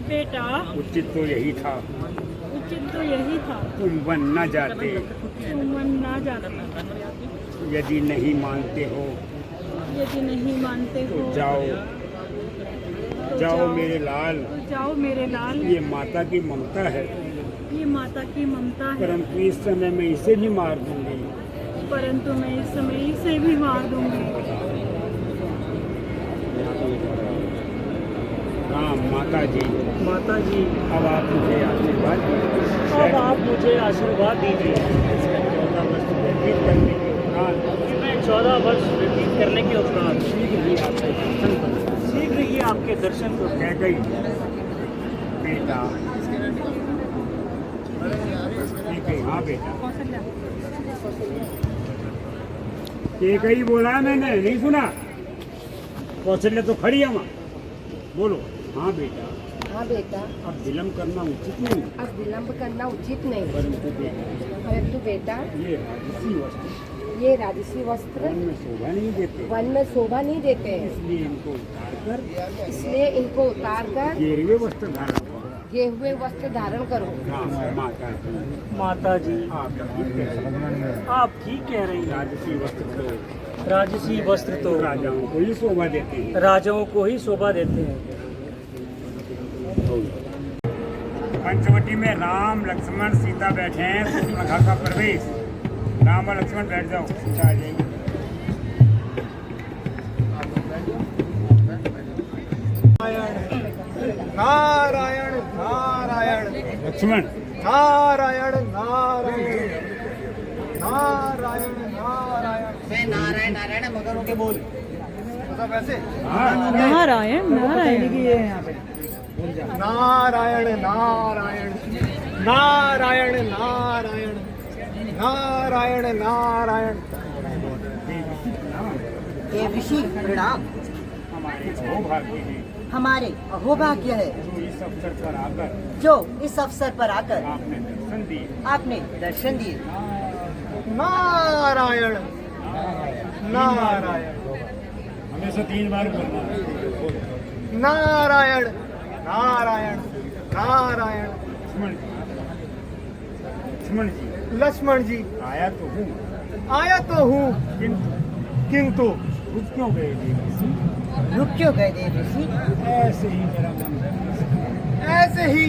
बेटा उचित तो यही था, उचित तो यही था, तुम वन न जाते। तुम मन ना जाता। यदि नहीं मानते हो यदि नहीं मानते हो तो जाओ, तो जाओ मेरे लाल। तो जाओ मेरे लाल। ये माता की ममता है, ये माता की ममता है, परंतु इस समय मैं इसे भी मार दूंगी। परंतु मैं इस समय इसे भी मार दूंगी। हाँ माता जी, माता जी, अब आप मुझे आशीर्वाद दीजिए। अब आप मुझे आशीर्वाद दीजिए। इसमें 14 वर्ष व्यतीत करने के उपरांत मैं 14 वर्ष व्यतीत करने के उपरांत शीघ्र ही आपका दर्शन करूँ। शीघ्र ही आपके दर्शन को कह गई बेटा, ठीक है, हाँ बेटा, एक ही बोला है मैंने, नहीं सुना? कौशल्य तो खड़ी है वहाँ, बोलो। हाँ बेटा, हाँ बेटा, अब विलम्ब करना उचित नहीं, अब विलंब करना उचित नहीं, परंतु बेटा परंतु बेटा ये राजसी वस्त्र ये राजसी वस्त्र वन में शोभा नहीं देते, वन में शोभा नहीं देते हैं, इसलिए इनको उतार कर इसलिए इनको उतार कर गेरुए वस्त्र धारण करो। गेहुए वस्त्र धारण करो। हाँ माता जी, माता जी, आप ठीक कह रही हैं। आप ठीक कह रही हैं। राजसी वस्त्र तो राजसी वस्त्र तो राजाओं को ही शोभा देते हैं। राजाओं को ही शोभा देते हैं। पंचवटी में राम लक्ष्मण सीता बैठे हैं, सुर्पनखा का प्रवेश। राम और लक्ष्मण बैठ जाओ, सीता आ जाएगी। नारायण नारायण लक्ष्मण, नारायण नारायण नारायण नारायण। मैं नारायण नारायण मगर होके बोल। मतलब ऐसे हाँ नारायण नारायण नारायण नारायण नारायण नारायण नारायण नारायण। हे ऋषि प्रणाम। हमारे सौभाग्य है हमारे अहोभाग्य है जो इस अवसर पर आकर जो इस अवसर पर आकर आपने दर्शन दिए। आपने दर्शन दिए। नारायण नारायण हमेशा 3 बार बोलना है। नारायण नारायण नारायण। लक्ष्मण जी, लक्ष्मण जी, आया तो हूँ, आया तो हूँ, किंतु रुक क्यों गए देवी? रुक क्यों गए देव ऋषि? ऐसे ही मेरा मन ऐसे ही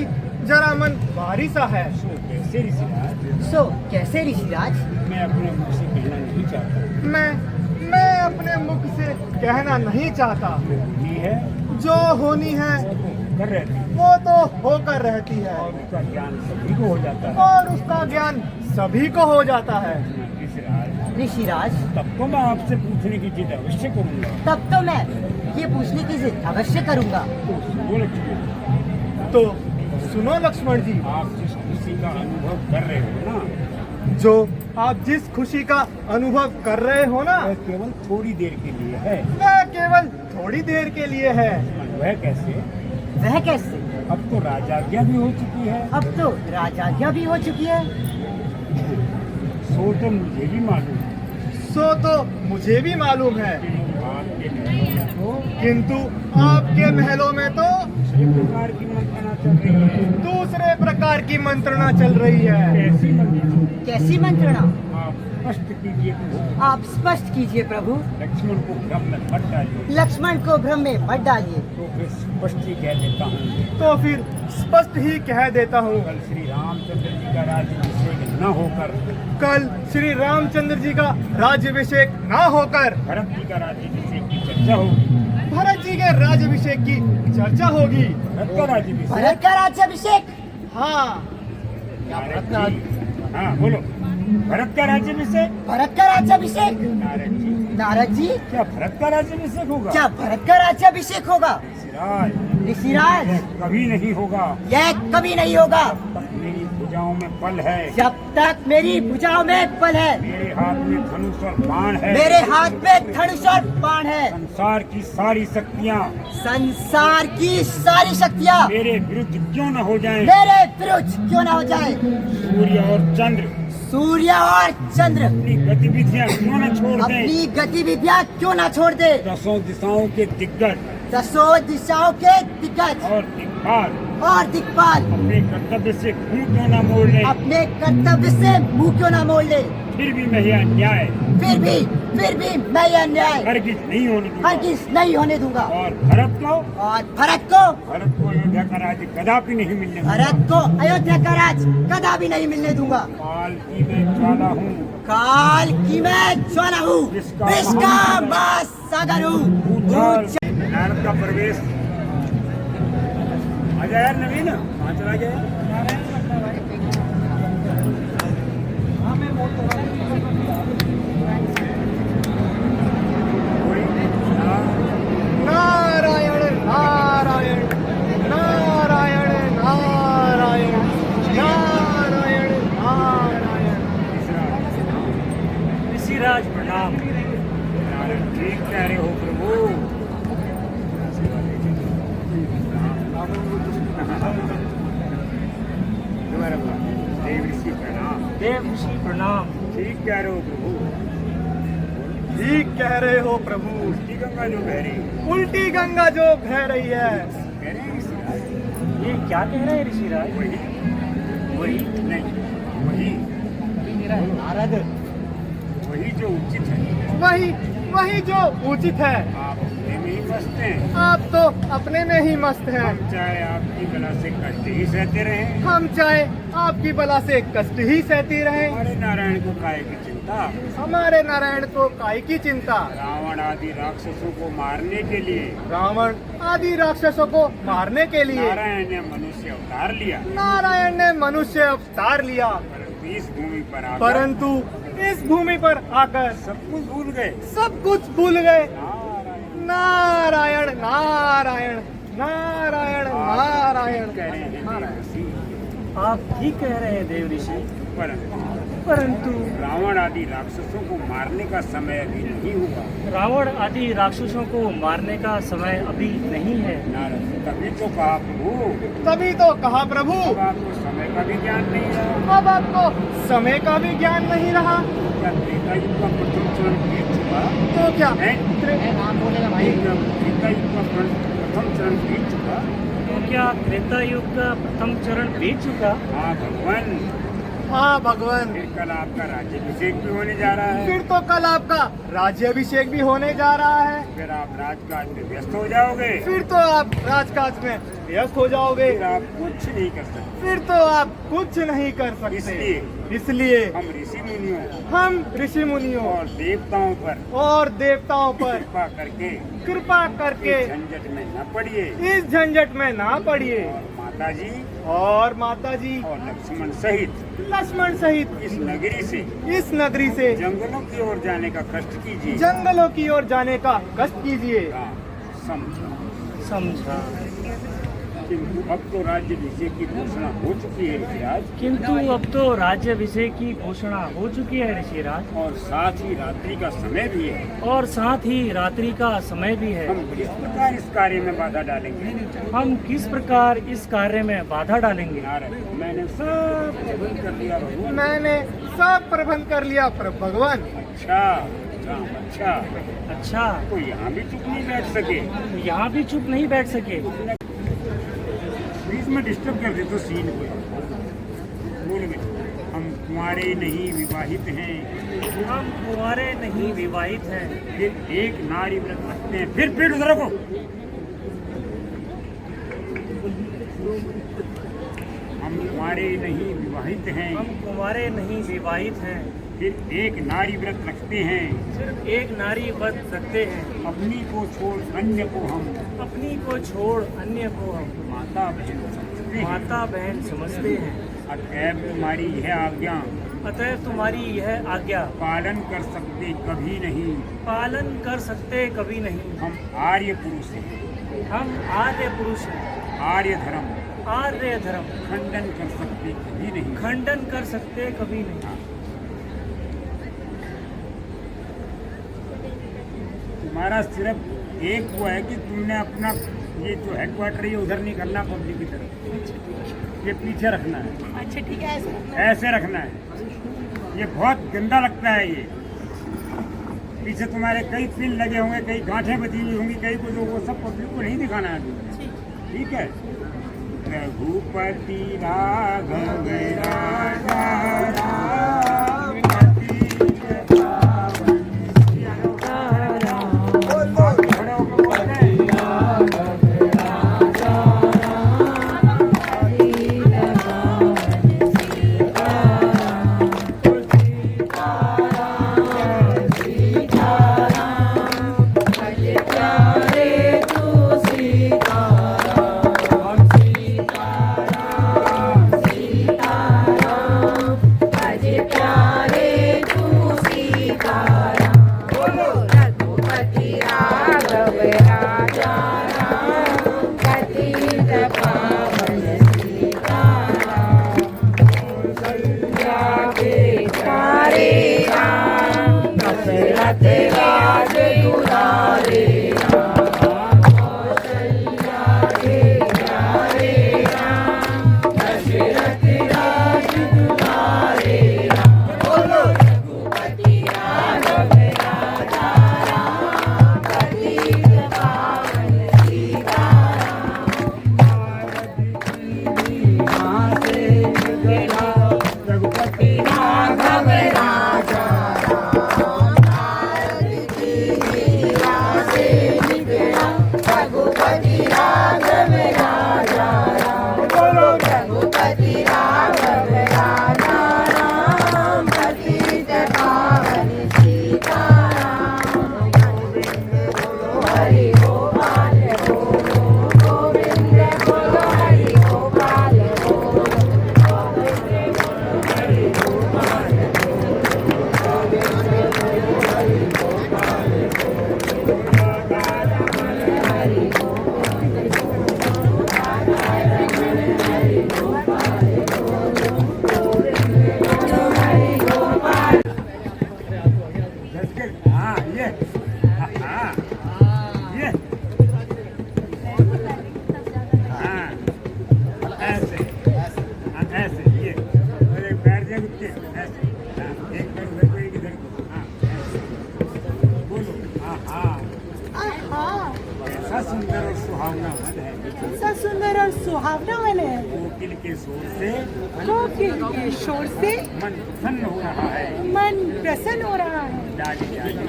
जरा मन भारी सा है। सो कैसे ऋषिराज, सो कैसे ऋषिराज? मैं अपने मुख से कहना नहीं चाहता। मैं अपने मुख से कहना नहीं चाहता। ये है जो होनी है कर रहती है वो तो होकर रहती है और उसका ज्ञान सभी को हो जाता है। और उसका ज्ञान सभी को हो जाता है। ऋषिराज, ऋषिराज, तब तो मैं आपसे पूछने की जिद अवश्य करूंगा। तब तो मैं ये पूछने की जिद अवश्य करूंगा। तो सुनो लक्ष्मण, तो सुनो लक्ष्मण जी, आप जिस खुशी का अनुभव कर रहे हो ना, जो आप जिस खुशी का अनुभव कर रहे हो ना, वह केवल थोड़ी देर के लिए है। वह केवल थोड़ी देर के लिए है। वह कैसे? वह कैसे? अब तो राजाज्ञा भी हो चुकी है। अब तो राजाज्ञा भी हो चुकी है। सो तो मुझे भी मालूम है, सो तो मुझे भी मालूम है, आपके महलों में तो किंतु आपके महलों में तो दूसरे प्रकार की मंत्रणा चल रही है। दूसरे प्रकार की मंत्रणा चल रही है। कैसी मंत्रणा? कैसी मंत्रणा? आप स्पष्ट कीजिए प्रभु। आप स्पष्ट कीजिए प्रभु। लक्ष्मण को भ्रम में मत डालिए। लक्ष्मण को भ्रम में मत डालिए। तो फिर स्पष्ट ही कह देता हूँ, तो फिर स्पष्ट ही कह देता हूँ, कल श्री रामचंद्र जी का राज्याभिषेक न होकर, कल श्री रामचंद्र जी का राज्याभिषेक ना होकर भरत जी का राज्याभिषेक की चर्चा होगी। भरत जी के राज्याभिषेक की चर्चा होगी। भरत का राज्याभिषेक? भरत का राज्याभिषेक? हाँ, नारद जी, हाँ बोलो, भरत का राज्याभिषेक? भरत का राज्याभिषेक? नारद जी, नारद जी, क्या भरत का राज्याभिषेक होगा? क्या भरत का राज्याभिषेक होगा? ऋषिराज, ऋषिराज, यह कभी नहीं होगा। यह कभी नहीं होगा। तब मेरी भुजाओं में बल है, जब तक मेरी भुजाओं में बल है, मेरे हाथ में धनुष और बाण है, मेरे हाथ में धनुष और बाण है, संसार की सारी शक्तियाँ संसार की सारी शक्तियाँ मेरे विरुद्ध क्यों न हो जाएं? मेरे विरुद्ध क्यों ना हो जाए? सूर्य और चंद्र सूर्य और चंद्र अपनी गतिविधियाँ क्यों न छोड़ दें? अपनी गतिविधियाँ क्यों ना छोड़ दे? 10 दिशाओं के दिग्गज दसों दिशाओं के दिग्गज और दिग्पाल और दिक्पाल अपने कर्तव्य से मुंह क्यों ना मोड़ ले, अपने कर्तव्य से मुंह क्यों ना मोड़ ले, फिर भी मैं यह अन्याय फिर भी मैं ये अन्याय हरगिज नहीं होने दूंगा। हरगिज नहीं होने दूंगा। और भरत को अयोध्या का राज्य कदापि नहीं मिलने दूंगा। भरत को अयोध्या का राज कदापि नहीं मिलने दूंगा। काल की मैं ज्वाला हूँ, काल की मैं ज्वाला हूँ, इसका मां सागर हूँ। नारद का प्रवेश। आजा यार नवीन, कहाँ चला गया? नारायण नारायण नारायण नारायण नारायण नारायण। ऋषिराज प्रणाम। नारायण ठीक कह रहे हो प्रभु। देव ऋषि प्रणाम। देव ऋषि प्रणाम। ठीक कह रहे हो प्रभु। ठीक कह रहे हो प्रभु। उल्टी गंगा जो बह रही, उल्टी गंगा जो बह रही है। कह रहे हैं ऋषिराज। ये क्या कह रहे हैं ऋषिराज? वही नहीं, नारद वही जो उचित है। वही जो उचित है। आप अपने में ही मस्त हैं। आप तो अपने में ही मस्त हैं। हम चाहे आपकी बला से कष्ट ही सहते रहें, हम चाहे आपकी बला से कष्ट ही सहती रहें। हमारे नारायण को काय की चिंता, हमारे नारायण को काय की चिंता। रावण आदि राक्षसों को मारने के लिए, रावण आदि राक्षसों को मारने के लिए नारायण ने मनुष्य अवतार लिया। नारायण ने मनुष्य अवतार लिया। परंतु इस भूमि पर आकर सब कुछ भूल गए। सब कुछ भूल गए। नारायण नारायण नारायण नारायण कह रहे हैं देव ऋषि। आप ठीक कह रहे हैं देव ऋषि, परंतु रावण आदि राक्षसों को मारने का समय अभी नहीं हुआ। रावण आदि राक्षसों को मारने का समय अभी नहीं है। नारद, तभी तो कहा प्रभु, तभी तो कहा प्रभु। अब आपको समय का भी ज्ञान नहीं रहा। अब आपको समय का भी ज्ञान नहीं रहा। क्या त्रेता युग का प्रथम चरण बीत चुका? तो क्या त्रेता युग का प्रथम चरण बीत चुका? तो क्या त्रेता युग का प्रथम चरण बीत चुका? हाँ भगवान। हाँ भगवान। फिर कल आपका राज्याभिषेक भी होने जा रहा है। फिर तो कल आपका राज्याभिषेक भी होने जा रहा है। फिर आप राजकाज में व्यस्त हो जाओगे। फिर तो आप राजकाज में व्यस्त हो जाओगे। फिर आप कुछ नहीं कर सकते। फिर तो आप कुछ नहीं कर सकते। इसलिए हम ऋषि मुनियों और देवताओं पर कृपा करके झंझट में न पड़िए। इस झंझट में ना पड़िए। और माता जी और लक्ष्मण सहित इस नगरी से जंगलों की ओर जाने का कष्ट कीजिए। जंगलों की ओर जाने का कष्ट कीजिए। समझा। किंतु अब तो राज्याभिषेक की घोषणा हो चुकी है ऋषिराज। किंतु अब तो राज्याभिषेक की घोषणा हो चुकी है ऋषिराज। और साथ ही रात्रि का समय भी है। और साथ ही रात्रि का समय भी है। हम किस प्रकार इस कार्य में बाधा डालेंगे? हम किस प्रकार इस कार्य में बाधा डालेंगे? मैंने सब प्रबंध कर लिया भगवान। मैंने सब प्रबंध कर लिया भगवान। अच्छा तो यहाँ भी चुप नहीं बैठ सके? यहाँ भी चुप नहीं बैठ सके। बीच में डिस्टर्ब कर दे तो सीन को बोल में। हम कुंवारे नहीं विवाहित हैं। हम कुंवारे नहीं विवाहित हैं। फिर एक नारी व्रत रखते हैं। फिर पीठ उधर को। हम कुंवारे नहीं विवाहित हैं। हम कुंवारे नहीं विवाहित हैं। फिर एक नारी व्रत रखते हैं। सिर्फ एक नारी व्रत रखते हैं। अपनी को छोड़ अन्य को हम। अपनी को छोड़ अन्य को हम माता बहन समझते हैं। अतएव तुम्हारी यह आज्ञा। अतएव तुम्हारी यह आज्ञा। पालन कर सकते कभी नहीं। पालन कर सकते कभी नहीं। हम आर्य पुरुष हैं। हम आर्य पुरुष हैं। आर्य धर्म खंडन कर सकते कभी नहीं। खंडन कर सकते कभी नहीं। तुम्हारा सिर्फ एक वो है कि तुमने अपना ये जो हेडक्वार्टर है उधर नहीं करना पब्लिक की तरफ। ये पीछे रखना है। अच्छा ठीक है, ऐसे रखना है। ये बहुत गंदा लगता है। ये पीछे तुम्हारे कई पिन लगे होंगे, कई गांठें बची हुई होंगी, कई को जो वो सब पब्लिक को नहीं दिखाना है। ठीक है, रघुपति राघव राजा राम सुंदर और सुहावना मन है। कैसा सुंदर और सुहावना मन है। कोकिल के शोर से कोकिल के शोर से मन प्रसन्न हो रहा है। मन प्रसन्न हो रहा है। डाली डाली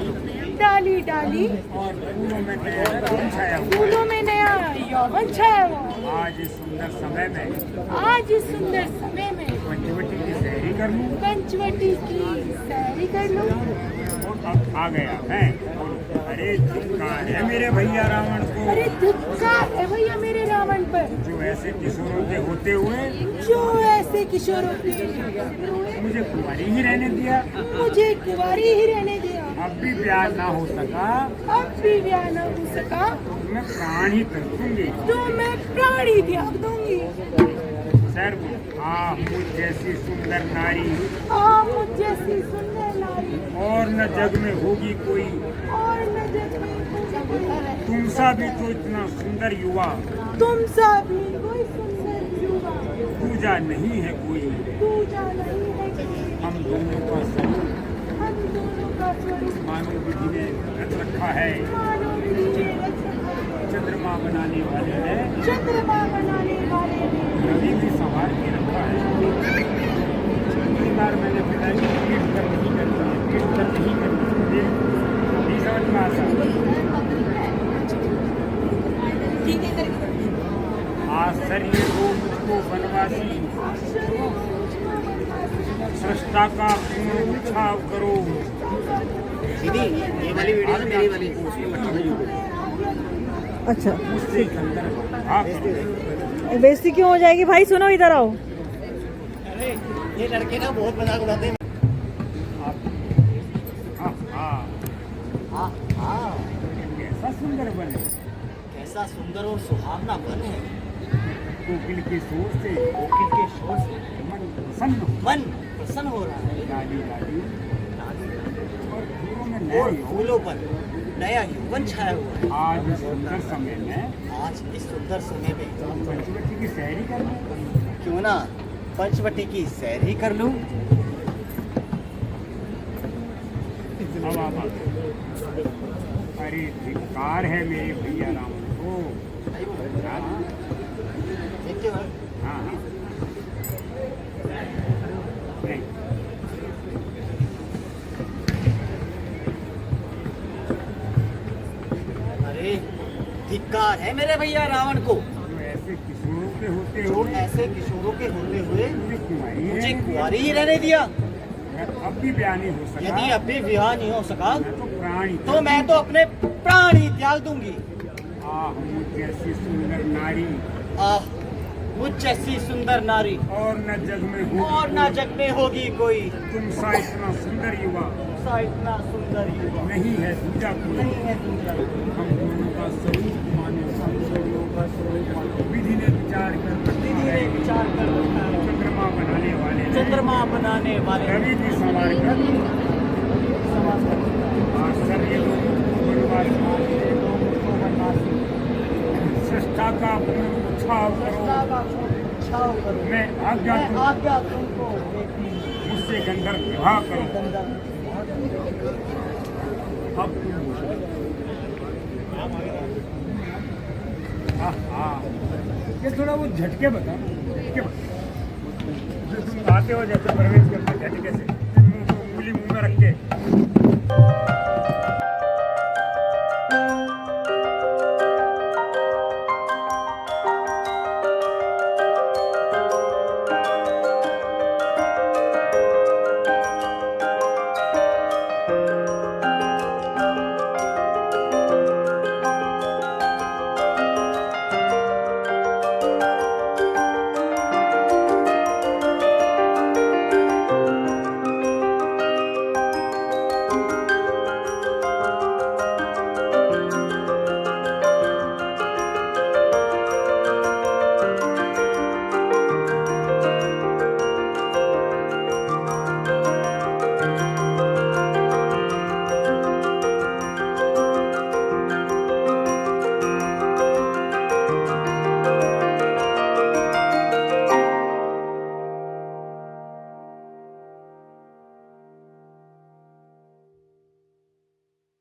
डाली डाली और फूलों में नया यौवन छाया हुआ। फूलों में नया यौवन छाया हुआ। आज इस सुंदर समय में आज इस सुंदर समय में पंचवटी की सैरी कर लूं। पंचवटी की सैरी कर लूं। और अब आ गया मैं। अरे धिक्कार है मेरे भैया रावण को। अरे धिक्कार है भैया मेरे रावण पर, जो ऐसे किशोरों के होते हुए जो ऐसे किशोरों के मुझे कुंवारी ही रहने दिया। मुझे कुंवारी ही रहने दिया। अब भी ब्याह ना हो सका। अब भी ब्याह न हो सका मैं प्राण ही कर दूंगी। तो मैं प्राण ही त्याग दूंगी। सर मुझ जैसी सुंदर नारी मुझ जैसी सुंदर नारी और न जग में होगी कोई। और न जग में होगी कोई। तुम सा भी तो इतना सुंदर युवा। तुम सा भी कोई सुंदर युवा। पूजा नहीं है कोई। पूजा नहीं है कोई। हम दोनों का स्वरूप हम दोनों का स्वरूप मानव विधि ने रच रखा है। मानव विधि ने रच रखा है। चंद्रमा बनाने वाले ने चंद्रमा बनाने वाले ने रवि भी संभाल के रखा है। पिछली बार मैंने पिताजी की पीठ पर नहीं करती है। पीठ पर नहीं करती है। नहीं समझ में आता। आश्चर्य हो मुझको बनवासी। सृष्टा का पूर्ण उछाव करो। दीदी ये वाली वीडियो तो मेरी वाली अच्छा मुझसे अंदर भाग करो। बेइज्जती क्यों हो जाएगी भाई? सुनो इधर आओ। अरे ये लड़के ना बहुत मजाक उड़ाते हैं। कैसा सुंदर बन है। कैसा सुंदर और सुहावना बन है। कोकिल के शोर से कोकिल के शोर से मन प्रसन्न हो रहा है। डाली डाली और फूलों में नया और यौवन। फूलों पर नया यौवन छाया हुआ है। आज इस सुंदर समय में आज इस सुंदर समय में पंचवटी की सैरी कर लूं। क्यों ना पंचवटी की सैर ही कर लूं। अरे धिक्कार है मेरे भैया रावण को। ये दीजिए भाई। हाँ नहीं, अरे धिक्कार है मेरे भैया रावण को, जो ऐसे किशोरों के होते जो हो ऐसे किशोरों के होते हुए मुझे कुंवारी मुझे रहने कुंवारी ही रहने दिया। दिया। अब भी ब्याह नहीं हो सका। यदि अब भी विवाह नहीं हो सका मैं तो प्राणी तो मैं तो अपने प्राण ही त्याग दूंगी। आह मुझ जैसी सुंदर नारी आह, मुझ जैसी सुंदर नारी और न जग में हो और ना जग में होगी कोई, तुम सा इतना सुंदर युवा सा इतना सुंदर युवा नहीं है दूजा कोई। नहीं है दूसरा कोई। हम दोनों का स्वरूप माने, हम दोनों का स्वरूप माने। विधि ने विचार कर दीदी ने विचार कर रखा है, चंद्रमा बनाने वाले ने चंद्रमा बनाने वाले रवि भी संवार कर समाज का आश्चर्य लोगों को बनवास सृष्टा का पूर्ण उछाव करो। छाव करो। मैं आज्ञा मैं दूं, आज्ञा तुमको देती हूँ। मुझसे गंधर्व विवाह करो। गंधर्व अब तुम बोलो। आहा, ये थोड़ा वो झटके बता, झटके बता। जो तुम आते हो जैसे प्रवेश करते झटके से, मुंह को उंगली मुंह में रख के